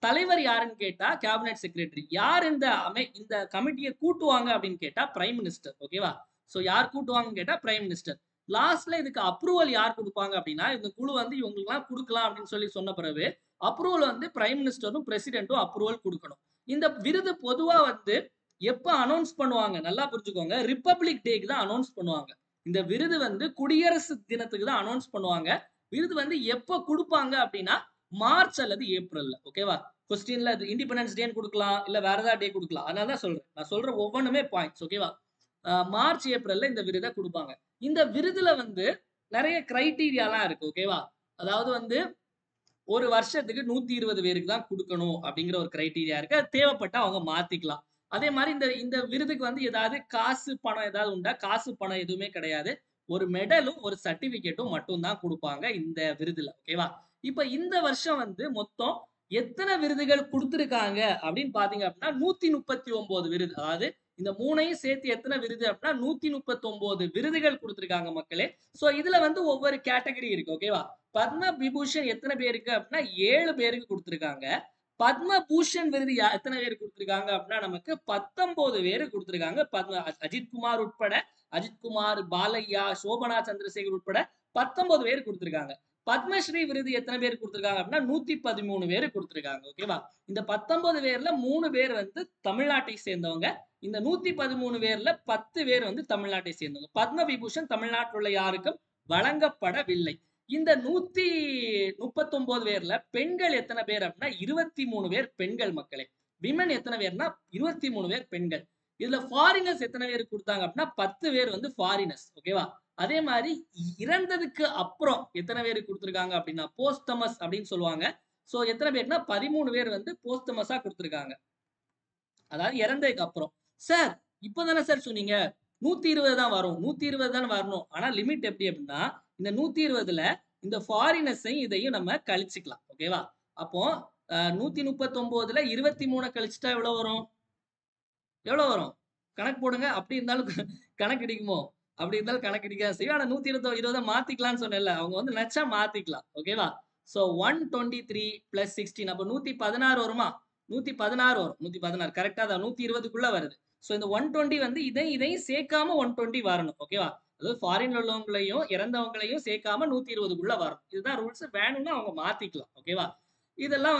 தலைவர் யாருன்னு கேட்டா கேபினெட் செக்ரட்டரி. யார் இந்த கமிட்டியை கூட்டுவாங்க அப்படின்னு கேட்டா பிரைம் மினிஸ்டர். ஓகேவா, சோ யார் கூட்டுவாங்கன்னு கேட்டா பிரைம் மினிஸ்டர். லாஸ்ட்ல இதுக்கு அப்ரூவல் யார் கொடுப்பாங்க அப்படின்னா இந்த குழு வந்து இவங்களுக்கு எல்லாம் கொடுக்கலாம் அப்படின்னு சொல்லி சொன்ன பிறகு அப்ரூவல் வந்து பிரைம் மினிஸ்டரும் பிரசிடென்ட்டும் அப்ரூவல் கொடுக்கணும். இந்த விருது பொதுவா வந்து எப்ப அனௌன்ஸ் பண்ணுவாங்க நல்லா புரிஞ்சுக்கோங்க, ரிப்பப்ளிக் டேக்கு தான் அனௌன்ஸ் பண்ணுவாங்க. இந்த விருது வந்து குடியரசு தினத்துக்கு தான் அனௌன்ஸ் பண்ணுவாங்க. விருது வந்து எப்ப கொடுப்பாங்க அப்படின்னா மார்ச் அல்லது ஏப்ரல்ல. ஓகேவா, கொஸ்டின்ல இண்டிபெண்டன்ஸ் டே கொடுக்கலாம், இல்ல வேற ஏதாவது டே கொடுக்கலாம். அதனால தான் சொல்றேன், நான் சொல்ற ஒவ்வொன்றுமே பாயிண்ட்ஸ். ஓகேவா, மார்ச் ஏப்ரல்ல இந்த விருதை கொடுப்பாங்க. இந்த விருதுல வந்து நிறைய கிரைட்டீரியாலாம் இருக்கு. ஓகேவா, அதாவது வந்து ஒரு வருஷத்துக்கு 120 பேருக்கு தான் கொடுக்கணும் அப்படிங்கிற ஒரு கிரைட்டீரியா இருக்கு. அது தேவைப்பட்டா அவங்க மாத்திக்கலாம். அதே மாதிரி இந்த விருதுக்கு வந்து ஏதாவது காசு பணம் ஏதாவது உண்டா? காசு பணம் எதுவுமே கிடையாது. ஒரு மெடலும் ஒரு சர்டிபிகேட்டும் மட்டும் தான் கொடுப்பாங்க இந்த விருதுல. ஓகேவா, இப்ப இந்த வருஷம் வந்து மொத்தம் எத்தனை விருதுகள் கொடுத்திருக்காங்க அப்படின்னு பாத்தீங்க அப்படின்னா 139 விருது. அதாவது இந்த 3ஐயும் சேர்த்து எத்தனை விருது அப்படின்னா 139 விருதுகள் கொடுத்திருக்காங்க மக்களே. சோ இதுல வந்து ஒவ்வொரு கேட்டகரி இருக்கு. ஓகேவா, பத்ம விபூஷன் எத்தனை பேருக்கு அப்படின்னா 7 பேருக்கு கொடுத்திருக்காங்க. பத்ம பூஷன் விருது எத்தனை பேர் கொடுத்திருக்காங்க அப்படின்னா நமக்கு 19 பேரு கொடுத்திருக்காங்க. அஜித்குமார் உட்பட, அஜித்குமார், பாலையா, சோபனா சந்திரசேகர் உட்பட 19 பேர் கொடுத்திருக்காங்க. பத்மஸ்ரீ விருது எத்தனை பேர் கொடுத்திருக்காங்க அப்படின்னா 113 பேர் கொடுத்திருக்காங்க. ஓகேவா, இந்த 19 பேர்ல 3 பேர் வந்து தமிழ்நாட்டை சேர்ந்தவங்க. இந்த 113 பேர்ல 10 பேர் வந்து தமிழ்நாட்டை சேர்ந்தவங்க. பத்ம விபூஷன் தமிழ்நாட்டில் உள்ள யாருக்கும் வழங்கப்படவில்லை. இந்த 139 பேர்ல பெண்கள் எத்தனை பேர் அப்படின்னா 23 பேர் பெண்கள் மக்களே. விமன் எத்தனை பேர்னா 23 பேர் பெண்கள். இதுல ஃபாரினர்ஸ் எத்தனை பேர் கொடுத்தாங்க அப்படின்னா 10 பேர் வந்து ஃபாரினர்ஸ். ஓகேவா? அதே மாதிரி இறந்ததுக்கு அப்புறம் எத்தனை பேர் கொடுத்திருக்காங்க அப்படின்னா போஸ்டமஸ் அப்படின்னு சொல்லுவாங்க. சோ எத்தனை பேர்னா 13 பேர் வந்து போஸ்டமஸா கொடுத்திருக்காங்க. அதாவது இறந்ததுக்கு அப்புறம். சார் இப்பதானே சார் சொன்னீங்க 120 தான் வரும், 120 தான் வரணும். ஆனா லிமிட் எப்படி அப்படின்னா இந்த 120ல இந்த ஃபாரினர்ஸையும் இதையும் நம்ம கழிச்சுக்கலாம். ஓகேவா? அப்போ 139ல 23 கழிச்சுட்டா எவ்வளவு வரும்? எவ்வளவு வரும்? கணக்கு போடுங்க. அப்படி இருந்தாலும் கணக்கு அடிக்குமோ? அப்படி இருந்தாலும் கணக்கு அடிக்க செய்யும். ஆனா 120 மாத்திக்கலாம்னு சொன்னேன்ல. அவங்க வந்து நச்சா மாத்திக்கலாம். ஓகேவா? சோ 123 பிளஸ் 16 அப்ப 116 வருமா? 116 வரும். 116 கரெக்டா தான் 120க்குள்ள வருது. சோ இந்த 120 வந்து இதையும் சேர்க்காம 120 வரணும். ஓகேவா? அதாவது ஃபாரின்ல உள்ளவங்களையும் இறந்தவங்களையும் சேர்க்காம 120க்குள்ள வரணும். இதுதான் ரூல்ஸ். வேணும்னா அவங்க மாத்திக்கலாம். ஓகேவா? இதெல்லாம்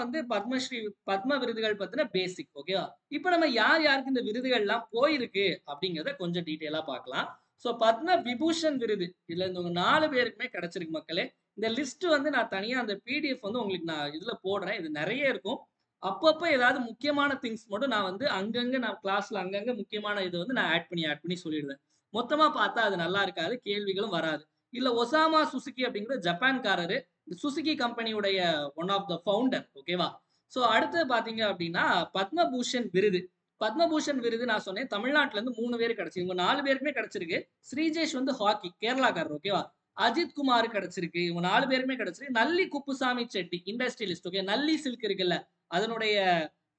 வந்து பத்மஸ்ரீ பத்ம விருதுகள் பத்தின பேசிக். ஓகேவா? இப்ப நம்ம யார் யாருக்கு இந்த விருதுகள் எல்லாம் போயிருக்கு அப்படிங்கறத கொஞ்சம் டீட்டெயிலா பார்க்கலாம். சோ பத்ம விபூஷன் விருது இதுல இந்த 4 பேருக்குமே கிடைச்சிருக்கு மக்களே. இந்த லிஸ்ட் வந்து நான் தனியா அந்த பிடிஎஃப் வந்து உங்களுக்கு நான் இதுல போடுறேன். இது நிறைய இருக்கும். அப்பப்ப ஏதாவது முக்கியமான திங்ஸ் மட்டும் நான் வந்து அங்கங்க நான் கிளாஸ்ல அங்கங்க முக்கியமான இது வந்து நான் ஆட் பண்ணி சொல்லிடுவேன். மொத்தமா பார்த்தா அது நல்லா இருக்காது. கேள்விகளும் வராது. இல்ல ஒசாமா சுசுகி அப்படிங்கிற ஜப்பான்காரரு. இந்த சுசுகி கம்பெனியுடைய ஒன் ஆஃப் த ஃபவுண்டர். ஓகேவா? சோ அடுத்தது பாத்தீங்க அப்படின்னா பத்மபூஷன் விருது. பத்மபூஷன் விருது நான் சொன்னேன் தமிழ்நாட்டுல இருந்து 3 பேர் கிடைச்சிருக்கு. இவங்க 4 பேருக்குமே கிடைச்சிருக்கு. ஸ்ரீஜேஷ் வந்து ஹாக்கி கேரளாக்காரர். ஓகேவா? அஜித் குமார் கிடைச்சிருக்கு. இவங்க 4 பேருமே கிடைச்சிருக்கு. நல்லி குப்புசாமி செட்டி இண்டஸ்ட்ரியலிஸ்ட். ஓகே நல்லி சில்க் இருக்குல்ல அதனுடைய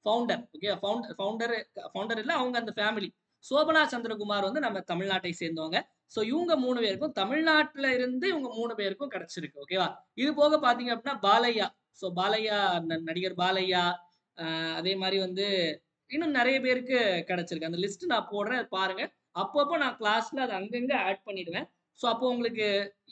ஃபவுண்டர். ஓகே ஃபவுண்டர் இல்ல அவங்க அந்த ஃபேமிலி. சோபனா சந்திரகுமார் வந்து நம்ம தமிழ்நாட்டை சேர்ந்தவங்க. சோ இவங்க 3 பேருக்கும் தமிழ்நாட்டுல இருந்து இவங்க 3 பேருக்கும் கிடைச்சிருக்கு. ஓகேவா? இது போக பாத்தீங்க அப்படின்னா பாலையா. சோ பாலையா நடிகர் பாலையா அதே மாதிரி வந்து இன்னும் நிறைய பேருக்கு கிடைச்சிருக்கு. அந்த லிஸ்ட் நான் போடுறேன் பாருங்க. அப்பப்போ நான் கிளாஸ்ல அதை அங்கங்க ஆட் பண்ணிடுவேன். சோ அப்போ உங்களுக்கு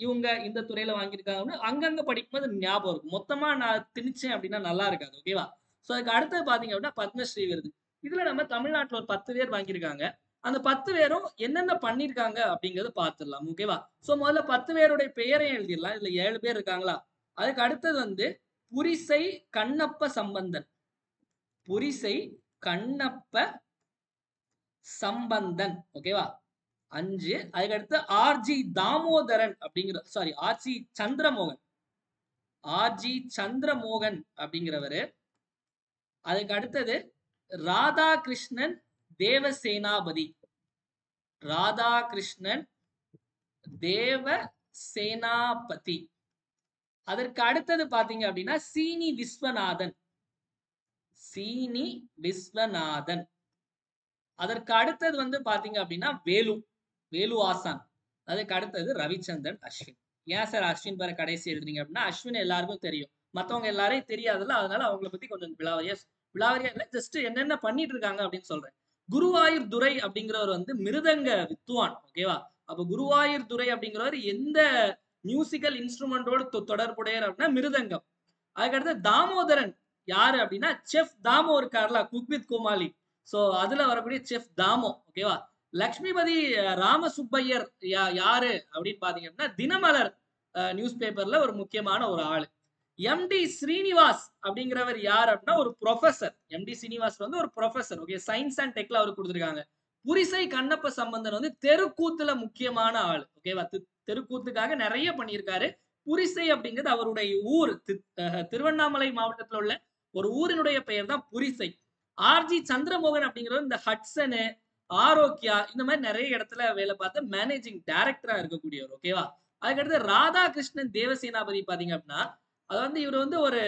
இவங்க இந்த துறையில வாங்கியிருக்காங்கன்னு அங்கங்க படிக்கும்போது ஞாபகம் இருக்கும். மொத்தமா நான் திணிச்சேன் அப்படின்னா நல்லா இருக்காது. ஓகேவா? சோ அதுக்கு அடுத்தது பாத்தீங்க அப்படின்னா பத்மஸ்ரீ விருது. இதுல நம்ம தமிழ்நாட்டுல ஒரு 10 பேர் வாங்கியிருக்காங்க. அந்த 10 பேரும் என்னென்ன பண்ணிருக்காங்க அப்படிங்கறத பார்த்துடலாம். ஓகேவா? சோ முதல்ல 10 பேருடைய பெயரையும் எழுதிடலாம். இதுல 7 பேர் இருக்காங்களா? அதுக்கு அடுத்தது வந்து புரிசை கண்ணப்ப சம்பந்தன். புரிசை கண்ணப்ப சம்பந்தன். ஓகேவா? 5. அதுக்கடுத்து ஆர்ஜி தாமோதரன் அப்படிங்கிற ஆர்ஜி சந்திரமோகன். ஆர்ஜி சந்திரமோகன் அப்படிங்கிறவரு. அதுக்கு அடுத்தது ராதாகிருஷ்ணன் தேவசேனாபதி. ராதாகிருஷ்ணன் தேவசேனாபதி. அதற்கு அடுத்தது பாத்தீங்க அப்படின்னா சீனி விஸ்வநாதன். சீனி விஸ்வநாதன். அதற்கு அடுத்தது வந்து பாத்தீங்க அப்படின்னா வேலு ஆசான். அதுக்கு அடுத்தது ரவிச்சந்திரன் அஸ்வின். ஏன் சார் அஸ்வின் பேரை கடைசி எழுதுறீங்க அப்படின்னா அஸ்வின் எல்லாருக்கும் தெரியும். மத்தவங்க எல்லாரையும் தெரியாதுல்ல. அதனால அவங்கள பத்தி கொஞ்சம் விலாவரியா இல்ல ஜஸ்ட் என்னென்ன பண்ணிட்டு இருக்காங்க அப்படின்னு சொல்றேன். குருவாயூர் துரை அப்படிங்கிறவர் வந்து மிருதங்க வித்துவான். ஓகேவா? அப்ப குருவாயூர் துரை அப்படிங்கிறவர் எந்த மியூசிக்கல் இன்ஸ்ட்ருமெண்டோடு தொடர்புடையர் அப்படின்னா மிருதங்கம். அதுக்கடுத்து தாமோதரன் யாரு அப்படின்னா செஃப் தாமோ இருக்காருல குக் வித் கோமாளி. சோ அதுல வரக்கூடிய செஃப் தாமோ. ஓகேவா? லக்ஷ்மிபதி ராமசுப்பையர் யாரு அப்படின்னு பாத்தீங்க அப்படின்னா தினமலர் நியூஸ் பேப்பர்ல ஒரு முக்கியமான ஒரு ஆளு. எம்டி ஸ்ரீனிவாஸ் அப்படிங்கிறவர் யார் அப்படின்னா ஒரு ப்ரொஃபசர். எம்டி ஸ்ரீனிவாஸ் வந்து ஒரு ப்ரொஃபசர். ஓகே சயின்ஸ் அண்ட் டெக்ல அவர் கொடுத்திருக்காங்க. புரிசை கண்ணப்ப சம்பந்தன் வந்து தெருக்கூத்துல முக்கியமான ஆள். ஓகேவா? தெருக்கூத்துக்காக நிறைய பண்ணியிருக்காரு. புரிசை அப்படிங்கிறது அவருடைய ஊர். திருவண்ணாமலை மாவட்டத்தில் உள்ள ஒரு ஊரினுடைய பெயர் தான் புரிசை. ஆர்ஜி சந்திரமோகன் அப்படிங்கிறவர் இந்த ஹட்சனு ஆரோக்கியா இந்த மாதிரி நிறைய இடத்துல வேலை பார்த்த மேனேஜிங் டைரக்டரா இருக்கக்கூடியவர். ஓகேவா? அதுக்கடுத்து ராதாகிருஷ்ணன் தேவசேனாபதி பாத்தீங்க அப்படின்னா அது வந்து இவர் வந்து ஒரு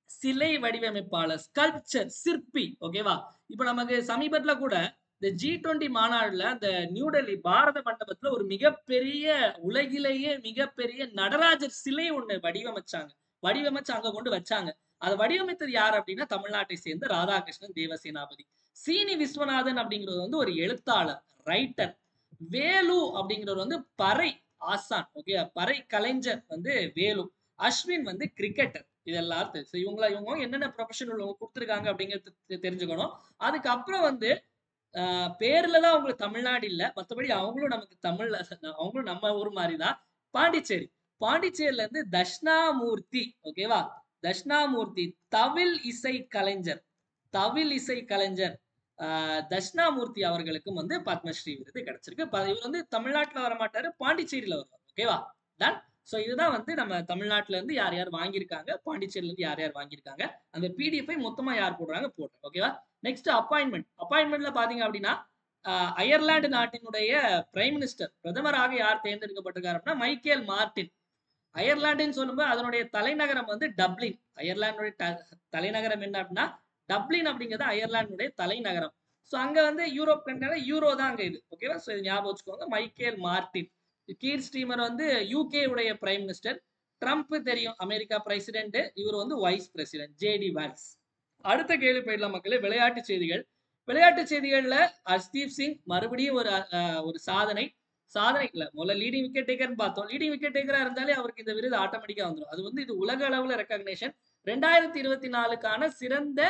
சிலை வடிவமைப்பாளர் ஸ்கல்ப்சர் சிற்பி. ஓகேவா? இப்ப நமக்கு சமீபத்துல கூட இந்த G20 மாநாடுல அந்த நியூ டெல்லி பாரத மண்டபத்துல ஒரு மிகப்பெரிய உலகிலேயே மிகப்பெரிய நடராஜர் சிலை ஒண்ணு வடிவமைச்சு அங்க கொண்டு வச்சாங்க. அதை வடிவமைத்தது யார் அப்படின்னா தமிழ்நாட்டை சேர்ந்த ராதாகிருஷ்ணன் தேவசேனாபதி. சீனி விஸ்வநாதன் அப்படிங்கிறது வந்து ஒரு எழுத்தாளர் ரைட்டர். வேலு அப்படிங்கிறவர் வந்து பறை ஆசான். ஓகே பறை கலைஞர் வந்து வேலு. அஸ்வின் வந்து கிரிக்கெட்டர். இதெல்லாம் இவங்க என்னென்ன ப்ரொஃபஷன் உள்ளவங்க கொடுத்துருக்காங்க அப்படிங்கிறது தெரிஞ்சுக்கணும். அதுக்கப்புறம் வந்து பேர்லதான் அவங்களுக்கு தமிழ்நாடு இல்ல. மற்றபடி அவங்களும் நமக்கு அவங்களும் நம்ம ஊர் மாதிரிதான் பாண்டிச்சேரி. பாண்டிச்சேரியில இருந்து தட்சிணாமூர்த்தி. ஓகேவா? தட்சிணாமூர்த்தி தவில் இசை கலைஞர். தவில் இசை கலைஞர் தட்சிணாமூர்த்தி அவர்களுக்கும் வந்து பத்மஸ்ரீ விருது கிடைச்சிருக்கு. இவர் வந்து தமிழ்நாட்டுல வரமாட்டாரு, பாண்டிச்சேரியில வருவார். ஓகேவா? டன். சோ இதுதான் வந்து நம்ம தமிழ்நாட்டுல இருந்து யார் யார் வாங்கியிருக்காங்க, பாண்டிச்சேரியில இருந்து யார் யார் வாங்கியிருக்காங்க, அந்த பிடிஎஃப் மொத்தமா யார் போடுறாங்க போடுறேன். ஓகேவா? நெக்ஸ்ட் அப்பாயின்மெண்ட்ல பாத்தீங்க அப்படின்னா அயர்லாந்து நாட்டினுடைய பிரைம் மினிஸ்டர் பிரதமராக யார் தேர்ந்தெடுக்கப்பட்டிருக்காரு அப்படின்னா மைக்கேல் மார்டின். அயர்லாண்டுன்னு சொல்லும்போது அதனுடைய தலைநகரம் வந்து டப்ளின். அயர்லாந்துடைய தலைநகரம் என்ன அப்படின்னா டப்ளின் அப்படிங்கிறது அயர்லாந்துடைய தலைநகரம். ஸோ அங்க வந்து யூரோப் கண்ட்ரினால யூரோ தான் அங்க இது. ஓகேவா? ஸோ இது ஞாபகம் வச்சுக்கோங்க. Michael Martin. கீர் ஸ்டீமர் வந்து யூகே உடைய பிரைம் மினிஸ்டர். ட்ரம்ப் தெரியும், அமெரிக்கா பிரசிடென்ட். இவர் வந்து வைஸ் பிரசிடென்ட் ஜேடி வான்ஸ். அடுத்த கேள்வி போயிடலாம் மக்களே. விளையாட்டு செய்திகள். விளையாட்டு செய்திகள்ல ஹர்ஷ்தீப் சிங் மறுபடியும் ஒரு சாதனை இல்ல, முதல்ல லீடிங் விக்கெட் டேக்கர்னு பார்த்தோம். லீடிங் விக்கெட் டேக்கரா இருந்தாலே அவருக்கு இந்த விருது ஆட்டோமேட்டிக்கா வந்துடும். அது வந்து இது உலக அளவுல ரெக்கக்னேஷன். 2024க்கான சிறந்த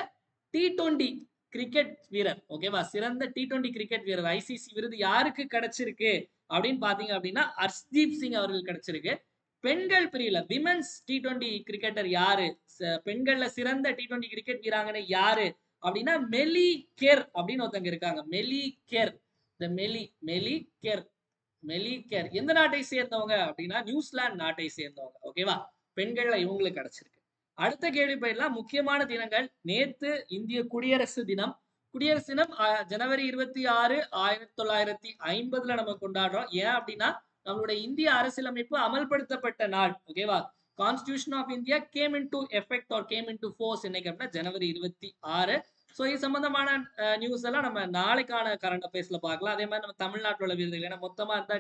T20 கிரிக்கெட் வீரர். ஓகேவா? சிறந்த T20 கிரிக்கெட் வீரர் ஐசிசி விருது யாருக்கு கிடைச்சிருக்கு அப்படின்னு பாத்தீங்க அப்படின்னா ஹர்ஷ்தீப் சிங் அவர்கள் கிடைச்சிருக்கு. பெண்கள் பிரிவுல விமென்ஸ் T20 கிரிக்கெட்டர் யாரு, பெண்கள்ல சிறந்த T20 கிரிக்கெட் வீராங்கனை யாரு அப்படின்னா மெலி கெர் அப்படின்னு ஒருத்தங்க இருக்காங்க. மெலி கெர். இந்த மெலி கெர் எந்த நாட்டை சேர்ந்தவங்க அப்படின்னா நியூசிலாந்து நாட்டை சேர்ந்தவங்க. ஓகேவா? பெண்கள்ல இவங்களுக்கு கிடைச்சிருக்கு. அடுத்த கேள்வி போயிடலாம். முக்கியமான தினங்கள். நேத்து இந்திய குடியரசு தினம். குடியரசு தினம் ஜனவரி 26, 1950 நம்ம கொண்டாடுறோம். ஏன் அப்படின்னா நம்மளுடைய இந்திய அரசியலமைப்பு அமல்படுத்தப்பட்ட நாள். ஓகேவா? Constitution of India came into effect or came into force என்னைக்கு அப்படின்னா ஜனவரி 26. ஸோ இது சம்பந்தமான நியூஸ் எல்லாம் நம்ம நாளைக்கான கரண்ட் அஃபேர்ஸ்ல பார்க்கலாம். அதே மாதிரி நம்ம தமிழ்நாட்டில் உள்ள விருதுகள் ஏன்னா மொத்தமா இருந்தா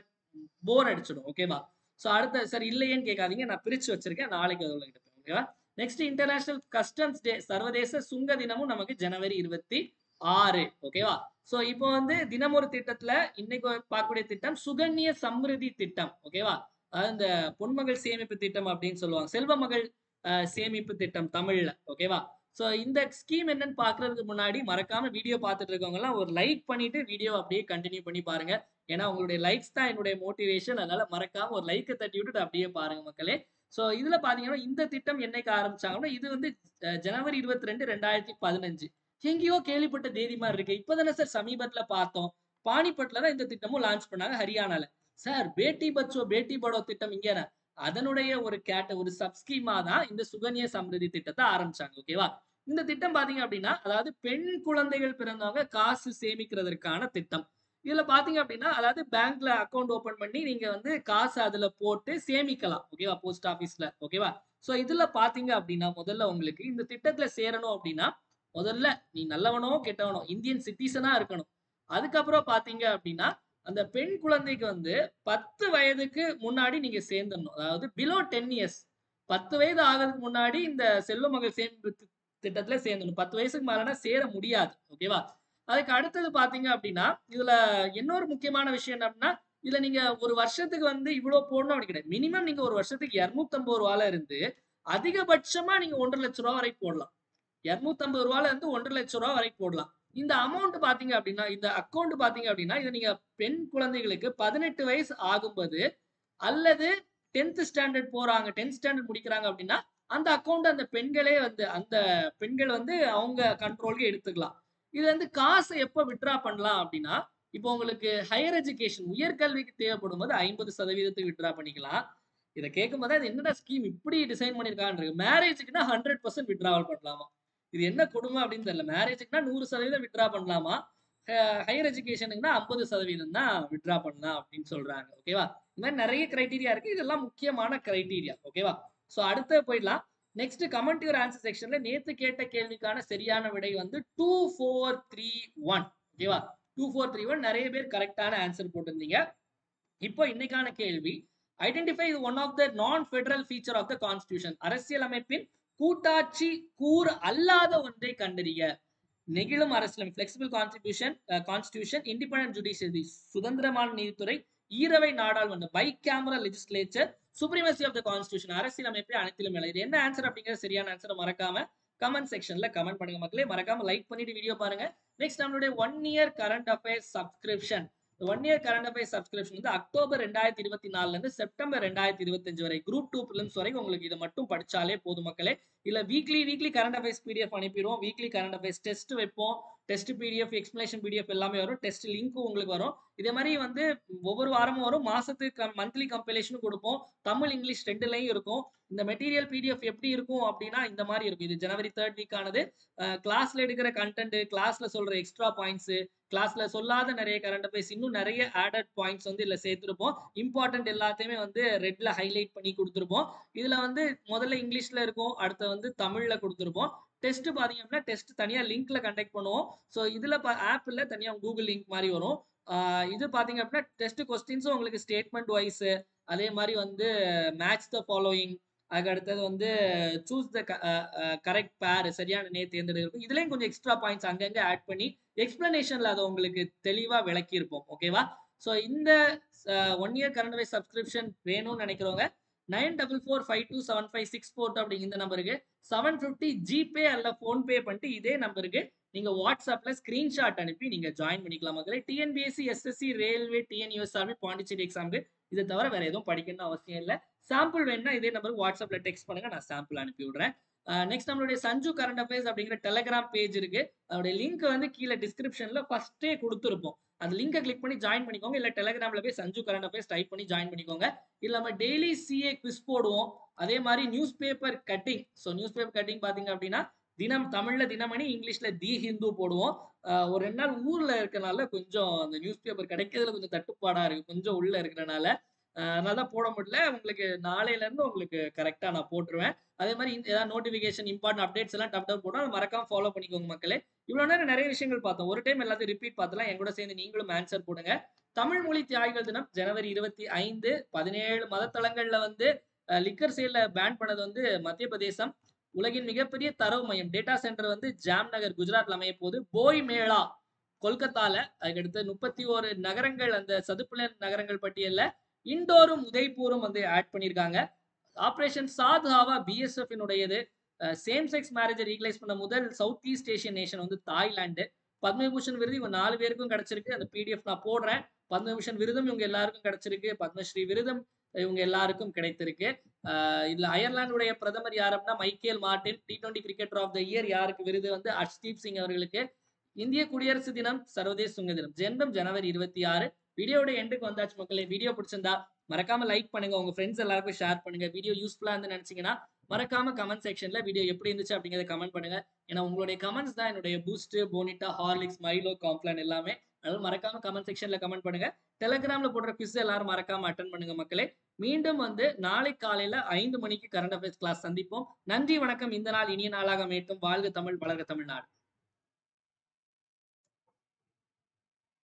போர் அடிச்சிடும். ஓகேவா? ஸோ அடுத்த சார் இல்லையேன்னு கேட்காதீங்க, நான் பிரிச்சு வச்சிருக்கேன், நாளைக்கு அதில் எடுப்பேன். ஓகேவா? நெக்ஸ்ட் இன்டர்நேஷனல் கஸ்டம்ஸ் டே, சர்வதேச சுங்க தினமும் நமக்கு ஜனவரி 26. ஓகேவா? சோ இப்போ வந்து தினம் ஒரு திட்டத்துல இன்னைக்கு பார்க்கக்கூடிய திட்டம் சுகன்ய சம்ருதி திட்டம். ஓகேவா? அதாவது இந்த பொன்மகள் சேமிப்பு திட்டம் அப்படின்னு சொல்லுவாங்க, செல்வ மகள் சேமிப்பு திட்டம் தமிழ்ல. ஓகேவா? சோ இந்த ஸ்கீம் என்னன்னு பாக்குறதுக்கு முன்னாடி மறக்காம வீடியோ பார்த்துட்டு இருக்கவங்க எல்லாம் ஒரு லைக் பண்ணிட்டு வீடியோ அப்படியே கண்டினியூ பண்ணி பாருங்க. ஏன்னா உங்களுடைய லைக்ஸ் தான் என்னுடைய மோட்டிவேஷன். அதனால மறக்காம ஒரு லைக்கை தட்டி விட்டுட்டு அப்படியே பாருங்க மக்களே. சோ இதுல பாத்தீங்கன்னா இந்த திட்டம் என்னைக்கு ஆரம்பிச்சாங்கன்னா இது வந்து ஜனவரி 22, 2015. எங்கேயோ கேள்விப்பட்ட தேதி மாதிரி இருக்கு. இப்பதானே சார் சமீபத்துல பார்த்தோம். பானிபட்ல தான் இந்த திட்டமும் லான்ச் பண்ணாங்க ஹரியானால. சார் பேட்டி பச்சோ பேட்டி படோ திட்டம் இங்க அதனுடைய ஒரு சப்ஸ்கீமா தான் இந்த சுகன்ய சம்ருதி திட்டத்தை ஆரம்பிச்சாங்க. ஓகேவா? இந்த திட்டம் பாத்தீங்க அப்படின்னா அதாவது பெண் குழந்தைகள் பிறந்தவங்க காசு சேமிக்கிறதற்கான திட்டம். இதுல பாத்தீங்க அப்படின்னா அதாவது பேங்க்ல அக்கௌண்ட் ஓபன் பண்ணி நீங்க வந்து காசு அதுல போட்டு சேமிக்கலாம். ஓகேவா? போஸ்ட் ஆபீஸ்ல. ஓகேவா? சோ இதுல பாத்தீங்க அப்படின்னா முதல்ல உங்களுக்கு இந்த திட்டத்துல சேரணும் அப்படின்னா முதல்ல நீ நல்லவனோ கெட்டவனோ இந்தியன் சிட்டிசனா இருக்கணும். அதுக்கப்புறம் பாத்தீங்க அப்படின்னா அந்த பெண் குழந்தைக்கு வந்து 10 வயதுக்கு முன்னாடி நீங்க சேர்ந்துடணும். அதாவது பிலோ 10 இயர்ஸ் 10 வயது ஆகிறதுக்கு முன்னாடி இந்த செல்வ மகள் சேமிப்பு திட்டத்துல சேர்ந்துடணும். 10 வயசுக்கு மேலனா சேர முடியாது. ஓகேவா? அதுக்கு அடுத்தது பாத்தீங்க அப்படின்னா இதுல இன்னொரு முக்கியமான விஷயம் என்ன அப்படின்னா இதுல நீங்க ஒரு வருஷத்துக்கு வந்து இவ்வளவு போடணும் அப்படி கிடையாது. மினிமம் நீங்க ஒரு வருஷத்துக்கு 250 ரூபாயில இருந்து அதிகபட்சமா நீங்க 1.5 லட்சம் ரூபாய் வரைக்கும் போடலாம். 250 ரூபாயில இருந்து 1.5 லட்சம் ரூபாய் வரைக்கும் போடலாம். இந்த அமௌண்ட் பாத்தீங்க அப்படின்னா இந்த அக்கௌண்ட் பாத்தீங்க அப்படின்னா இதை நீங்க பெண் குழந்தைகளுக்கு 18 வயசு ஆகும்போது அல்லது 10th ஸ்டாண்டர்ட் போறாங்க, 10th ஸ்டாண்டர்ட் முடிக்கிறாங்க அப்படின்னா அந்த அக்கௌண்ட் அந்த பெண்கள் வந்து அவங்க கண்ட்ரோலுக்கு எடுத்துக்கலாம். இது வந்து காசு எப்ப வித்ட்ரா பண்ணலாம் அப்படின்னா இப்போ உங்களுக்கு ஹையர் எஜுகேஷன் உயர்கல்விக்கு தேவைப்படும் போது 50% வித்ட்ரா பண்ணிக்கலாம். இதை கேட்கும் போது என்னடா ஸ்கீம் இப்படி டிசைன் பண்ணிருக்கான்னு இருக்கு. மேரேஜுக்குன்னா 100% வித்ட்ராவல் பண்ணலாமா? இது என்ன கொடுமை அப்படின்னு தெரியல. மேரேஜுக்குன்னா 100% வித்ட்ரா பண்ணலாமா, ஹையர் எஜுகேஷனுக்குன்னா 50% தான் வித்ட்ரா பண்ணலாம் அப்படின்னு சொல்றாங்க. ஓகேவா? இந்த மாதிரி நிறைய கிரைட்டீரியா இருக்கு. இதெல்லாம் முக்கியமான கிரைட்டீரியா. ஓகேவா? சோ அடுத்து போயிடலாம். நெக்ஸ்ட் கமெண்ட் யுவர் ஆன்சர் செக்ஷன்ல நேத்து கேட்ட கேள்விக்கான சரியான விடை வந்து 2431. ஓகேவா? 2431 நிறைய பேர் கரெக்டான ஆன்சர் போட்டிருந்தீங்க. இப்போ இன்னைக்கான கேள்வி identify one of the non federal feature of the constitution. அரசியல் அமைப்பின் கூட்டாட்சி கூறு அல்லாத ஒன்றை கண்டறிய. நெகிழும் அரசியலமைப்பு ஃபிளெக்சிபிள் கான்ஸ்டிடியூஷன், இண்டிபெண்டன்ட் ஜுடிஷியரி சுதந்திரமான நீதித்துறை, ஈரவை நாடாளுமன்றம், bicameral legislature, supremacy of the constitution அனைத்திலும் மேல. இது என்ன ஆன்சர் அப்படிங்கிறது சரியான ஆன்சர் மறக்காம கமெண்ட் செக்ஷன்ல கமெண்ட் பண்ணுங்க மக்களே. மறக்காம லைக் பண்ணிட்டு வீடியோ பாருங்க. நெக்ஸ்ட் நம்மளுடைய 1 year current affairs subscription one year current affairs subscription வந்து அக்டோபர் 2024 இருந்து செப்டம்பர் 2025 வரை குரூப் 2 பிலிம்ஸ் வரைக்கும் உங்களுக்கு இதை மட்டும் படிச்சாலே போதும் மக்களே. இல்ல வீக்லி கரண்ட் அஃபேர்ஸ் பிடிஎஃப் அனுப்பிடுவோம். வீக்லி கரண்ட் அஃபேர்ஸ் டெஸ்ட் வைப்போம். டெஸ்ட் பிடிஎஃப், எக்ஸ்பிளேஷன் பிடிஎஃப் எல்லாமே வரும். டெஸ்ட் லிங்க்கும் உங்களுக்கு வரும். இதே மாதிரி வந்து ஒவ்வொரு வாரமும் வரும். மாசத்துக்கு மந்த்லி கம்பைலேஷனும் கொடுப்போம். தமிழ் இங்கிலீஷ் ரெண்டுலையும் இருக்கும். இந்த மெட்டீரியல் பிடிஎஃப் எப்படி இருக்கும் அப்படின்னா இந்த மாதிரி இருக்கும். இது ஜனவரி 3rd வீக் ஆனது. கிளாஸ்ல எடுக்கிற கண்டென்ட், கிளாஸ்ல சொல்ற எக்ஸ்ட்ரா பாயிண்ட்ஸ், கிளாஸ்ல சொல்லாத நிறைய கரண்ட் அஃபேர்ஸ், இன்னும் நிறைய ஆடட் பாயிண்ட்ஸ் வந்து இதுல சேர்த்திருப்போம். இம்பார்ட்டன்ட் எல்லாத்தையுமே வந்து ரெட்ல ஹைலைட் பண்ணி கொடுத்துருப்போம். இதுல வந்து முதல்ல இங்கிலீஷ்ல இருக்கும், அடுத்து வந்து தமிழ்ல கொடுத்துருப்போம். டெஸ்ட் பாத்தீங்க அப்படின்னா டெஸ்ட் தனியா லிங்க்ல கண்டக்ட் பண்ணுவோம். ஸோ இதுல ஆப்ல தனியா கூகுள் லிங்க் மாதிரி வரும். இது பாத்தீங்க அப்படின்னா டெஸ்ட் கொஸ்டின்ஸும் உங்களுக்கு ஸ்டேட்மெண்ட் வைஸ், அதே மாதிரி வந்து மேட்ச் த ஃபாலோயிங், அதுக்கு அடுத்தது வந்து சூஸ் த கரெக்ட் பேர், சரியான இணையை தேர்ந்தெடுக்கும். இதுலயும் கொஞ்சம் எக்ஸ்ட்ரா பாயிண்ட்ஸ் அங்கங்க ஆட் பண்ணி எக்ஸ்பிளனேஷன்ல அதை உங்களுக்கு தெளிவா விளக்கி இருப்போம். ஓகேவா? ஸோ இந்த 1 இயர் கரண்ட் அஃபேர்ஸ் சப்ஸ்கிரிப்ஷன் வேணும்னு நினைக்கிறவங்க 9445275642 அப்படிங்கிற இந்த நம்பருக்கு 750 ஜிபே அல்ல போன்பே பண்ணிட்டு இதே நம்பருக்கு நீங்க வாட்ஸ்அப்ல ஸ்கிரீன்ஷாட் அனுப்பி நீங்க ஜாயின் பண்ணிக்கலாம் மக்களே. TNPSC, SSC, railway, TNUSRB, Pondicherry எக்ஸாமுக்கு இதை தவிர வேற எதுவும் படிக்கணும்னு அவசியம் இல்லை. சாம்பிள் வேணும்னா இதே நம்பருக்கு வாட்ஸ்அப்ல டெக்ஸ்ட் பண்ணுங்க, நான் சாம்பிள் அனுப்பி விடுறேன். நெக்ஸ்ட் நம்மளுடைய சஞ்சு கரண்ட் அஃபேர்ஸ் அப்படிங்கிற டெலிகிராம் பேஜ் இருக்கு. அதோட லிங்க் வந்து கீழே டிஸ்கிரிப்ஷன்ல ஃபர்ஸ்டே கொடுத்துருப்போம். அந்த லிங்கை கிளிக் பண்ணி ஜாயின் பண்ணிக்கோங்க. இல்ல டெலிகிராம்ல போய் சஞ்சு கரண்ட் அஃபேர்ஸ் டைப் பண்ணி ஜாயின் பண்ணிக்கோங்க. இல்ல நம்ம டெய்லி சிஏ குவிஸ் போடுவோம். அதே மாதிரி news paper cutting. So news paper cutting பாத்தீங்க அப்படின்னா தினம் தமிழ்ல தினமணி, இங்கிலீஷ்ல தி ஹிந்து போடுவோம். ஒரு 2 நாள் ஊர்ல இருக்கனால கொஞ்சம் அந்த நியூஸ் பேப்பர் கிடைக்கிறதுல கொஞ்சம் தட்டுப்பாடா இருக்கு, கொஞ்சம் உள்ள இருக்கிறனால. அதனால தான் போட முடியல. உங்களுக்கு நாளையில இருந்து உங்களுக்கு கரெக்டா நான் போட்டுருவேன். அதே மாதிரி ஏதாவது நோட்டிபிகேஷன், இம்பார்ட்டன்ட் அப்டேட்ஸ் எல்லாம் டப் டப் போட்டா மறக்காம ஃபாலோ பண்ணிக்கோங்க மக்களே. இவ்வளவு நேரம் நிறைய விஷயங்கள் பார்த்தோம். ஒரு டைம் எல்லாத்தையும் ரிப்பீட் பார்த்தலாம். என் கூட சேர்ந்து நீங்களும் ஆன்சர் போடுங்க. தமிழ் மொழி தியாகிகள் தினம் ஜனவரி 25. 17 மதத்தளங்கள்ல வந்து லிக்கர் சேல்ல பேன் பண்ணது வந்து மத்திய பிரதேசம். உலகின் மிகப்பெரிய தரவு மையம் டேட்டா சென்டர் வந்து ஜாம்நகர் குஜராத்ல அமைய போகுது. போய் மேளா கொல்கத்தால, அதுக்கடுத்து 31 நகரங்கள் அந்த சதுப்பு நகரங்கள் பட்டியல்ல இண்டோரும் உதய்பூரும் வந்து ஆட் பண்ணியிருக்காங்க. ஆபரேஷன் சாத்ஹாவா பிஎஸ்எஃப் உடையது. சேம் செக்ஸ் மேரேஜை லீகலைஸ் பண்ண முதல் சவுத் ஈஸ்ட் ஏஷியன் நேஷன் வந்து தாய்லாந்து. பத்மபூஷன் விருது இவங்க 4 பேருக்கும் கிடைச்சிருக்கு. அந்த பிடிஎஃப் நான் போடுறேன். பத்மபூஷன் விருதும் இவங்க எல்லாருக்கும் கிடைச்சிருக்கு. பத்மஸ்ரீ விருதும் இவங்க எல்லாருக்கும் கிடைத்திருக்கு. இதுல அயர்லாந்துடைய பிரதமர் யார் அப்படின்னா Michael Martin. T20 cricketer of the year யாருக்கு விருது வந்து ஹர்ஷ்தீப் சிங் அவர்களுக்கு. இந்திய குடியரசு தினம், சர்வதேச சுங்க தினம் ரெண்டும் ஜனவரி 26. வீடியோட எண்டுக்கு வந்தாச்சு மக்களே. வீடியோ பிடிச்சிருந்தா மறக்காம லைக் பண்ணுங்க, உங்க ஃப்ரெண்ட்ஸ் எல்லாருக்கும் ஷேர் பண்ணுங்க. வீடியோ யூஸ்ஃபுல்லா இருந்து நினைச்சீங்கன்னா மறக்காம கமெண்ட் செக்ஷன்ல வீடியோ எப்படி இருந்துச்சு அப்படிங்கறத கமெண்ட் பண்ணுங்க. ஏன்னா உங்களுடைய கமெண்ட்ஸ் தான் என்னுடைய பூஸ்ட், போனிட்டா, ஹார்லிக்ஸ், மைலோ, காம்ப்ளான் எல்லாமே. அதனால மறக்காம கமெண்ட் செக்ஷன்ல கமெண்ட் பண்ணுங்க. டெலிகிராம்ல போடுற குவிஸ் எல்லாரும் மறக்காம அட்டன் பண்ணுங்க மக்களே. மீண்டும் வந்து நாளை காலையில 5 மணிக்கு கரண்ட் அஃபேர்ஸ் கிளாஸ் சந்திப்போம். நன்றி, வணக்கம். இந்த நாள் இனிய நாளாக அமையட்டும். வாழ்க தமிழ், வளர்க தமிழ்நாடு.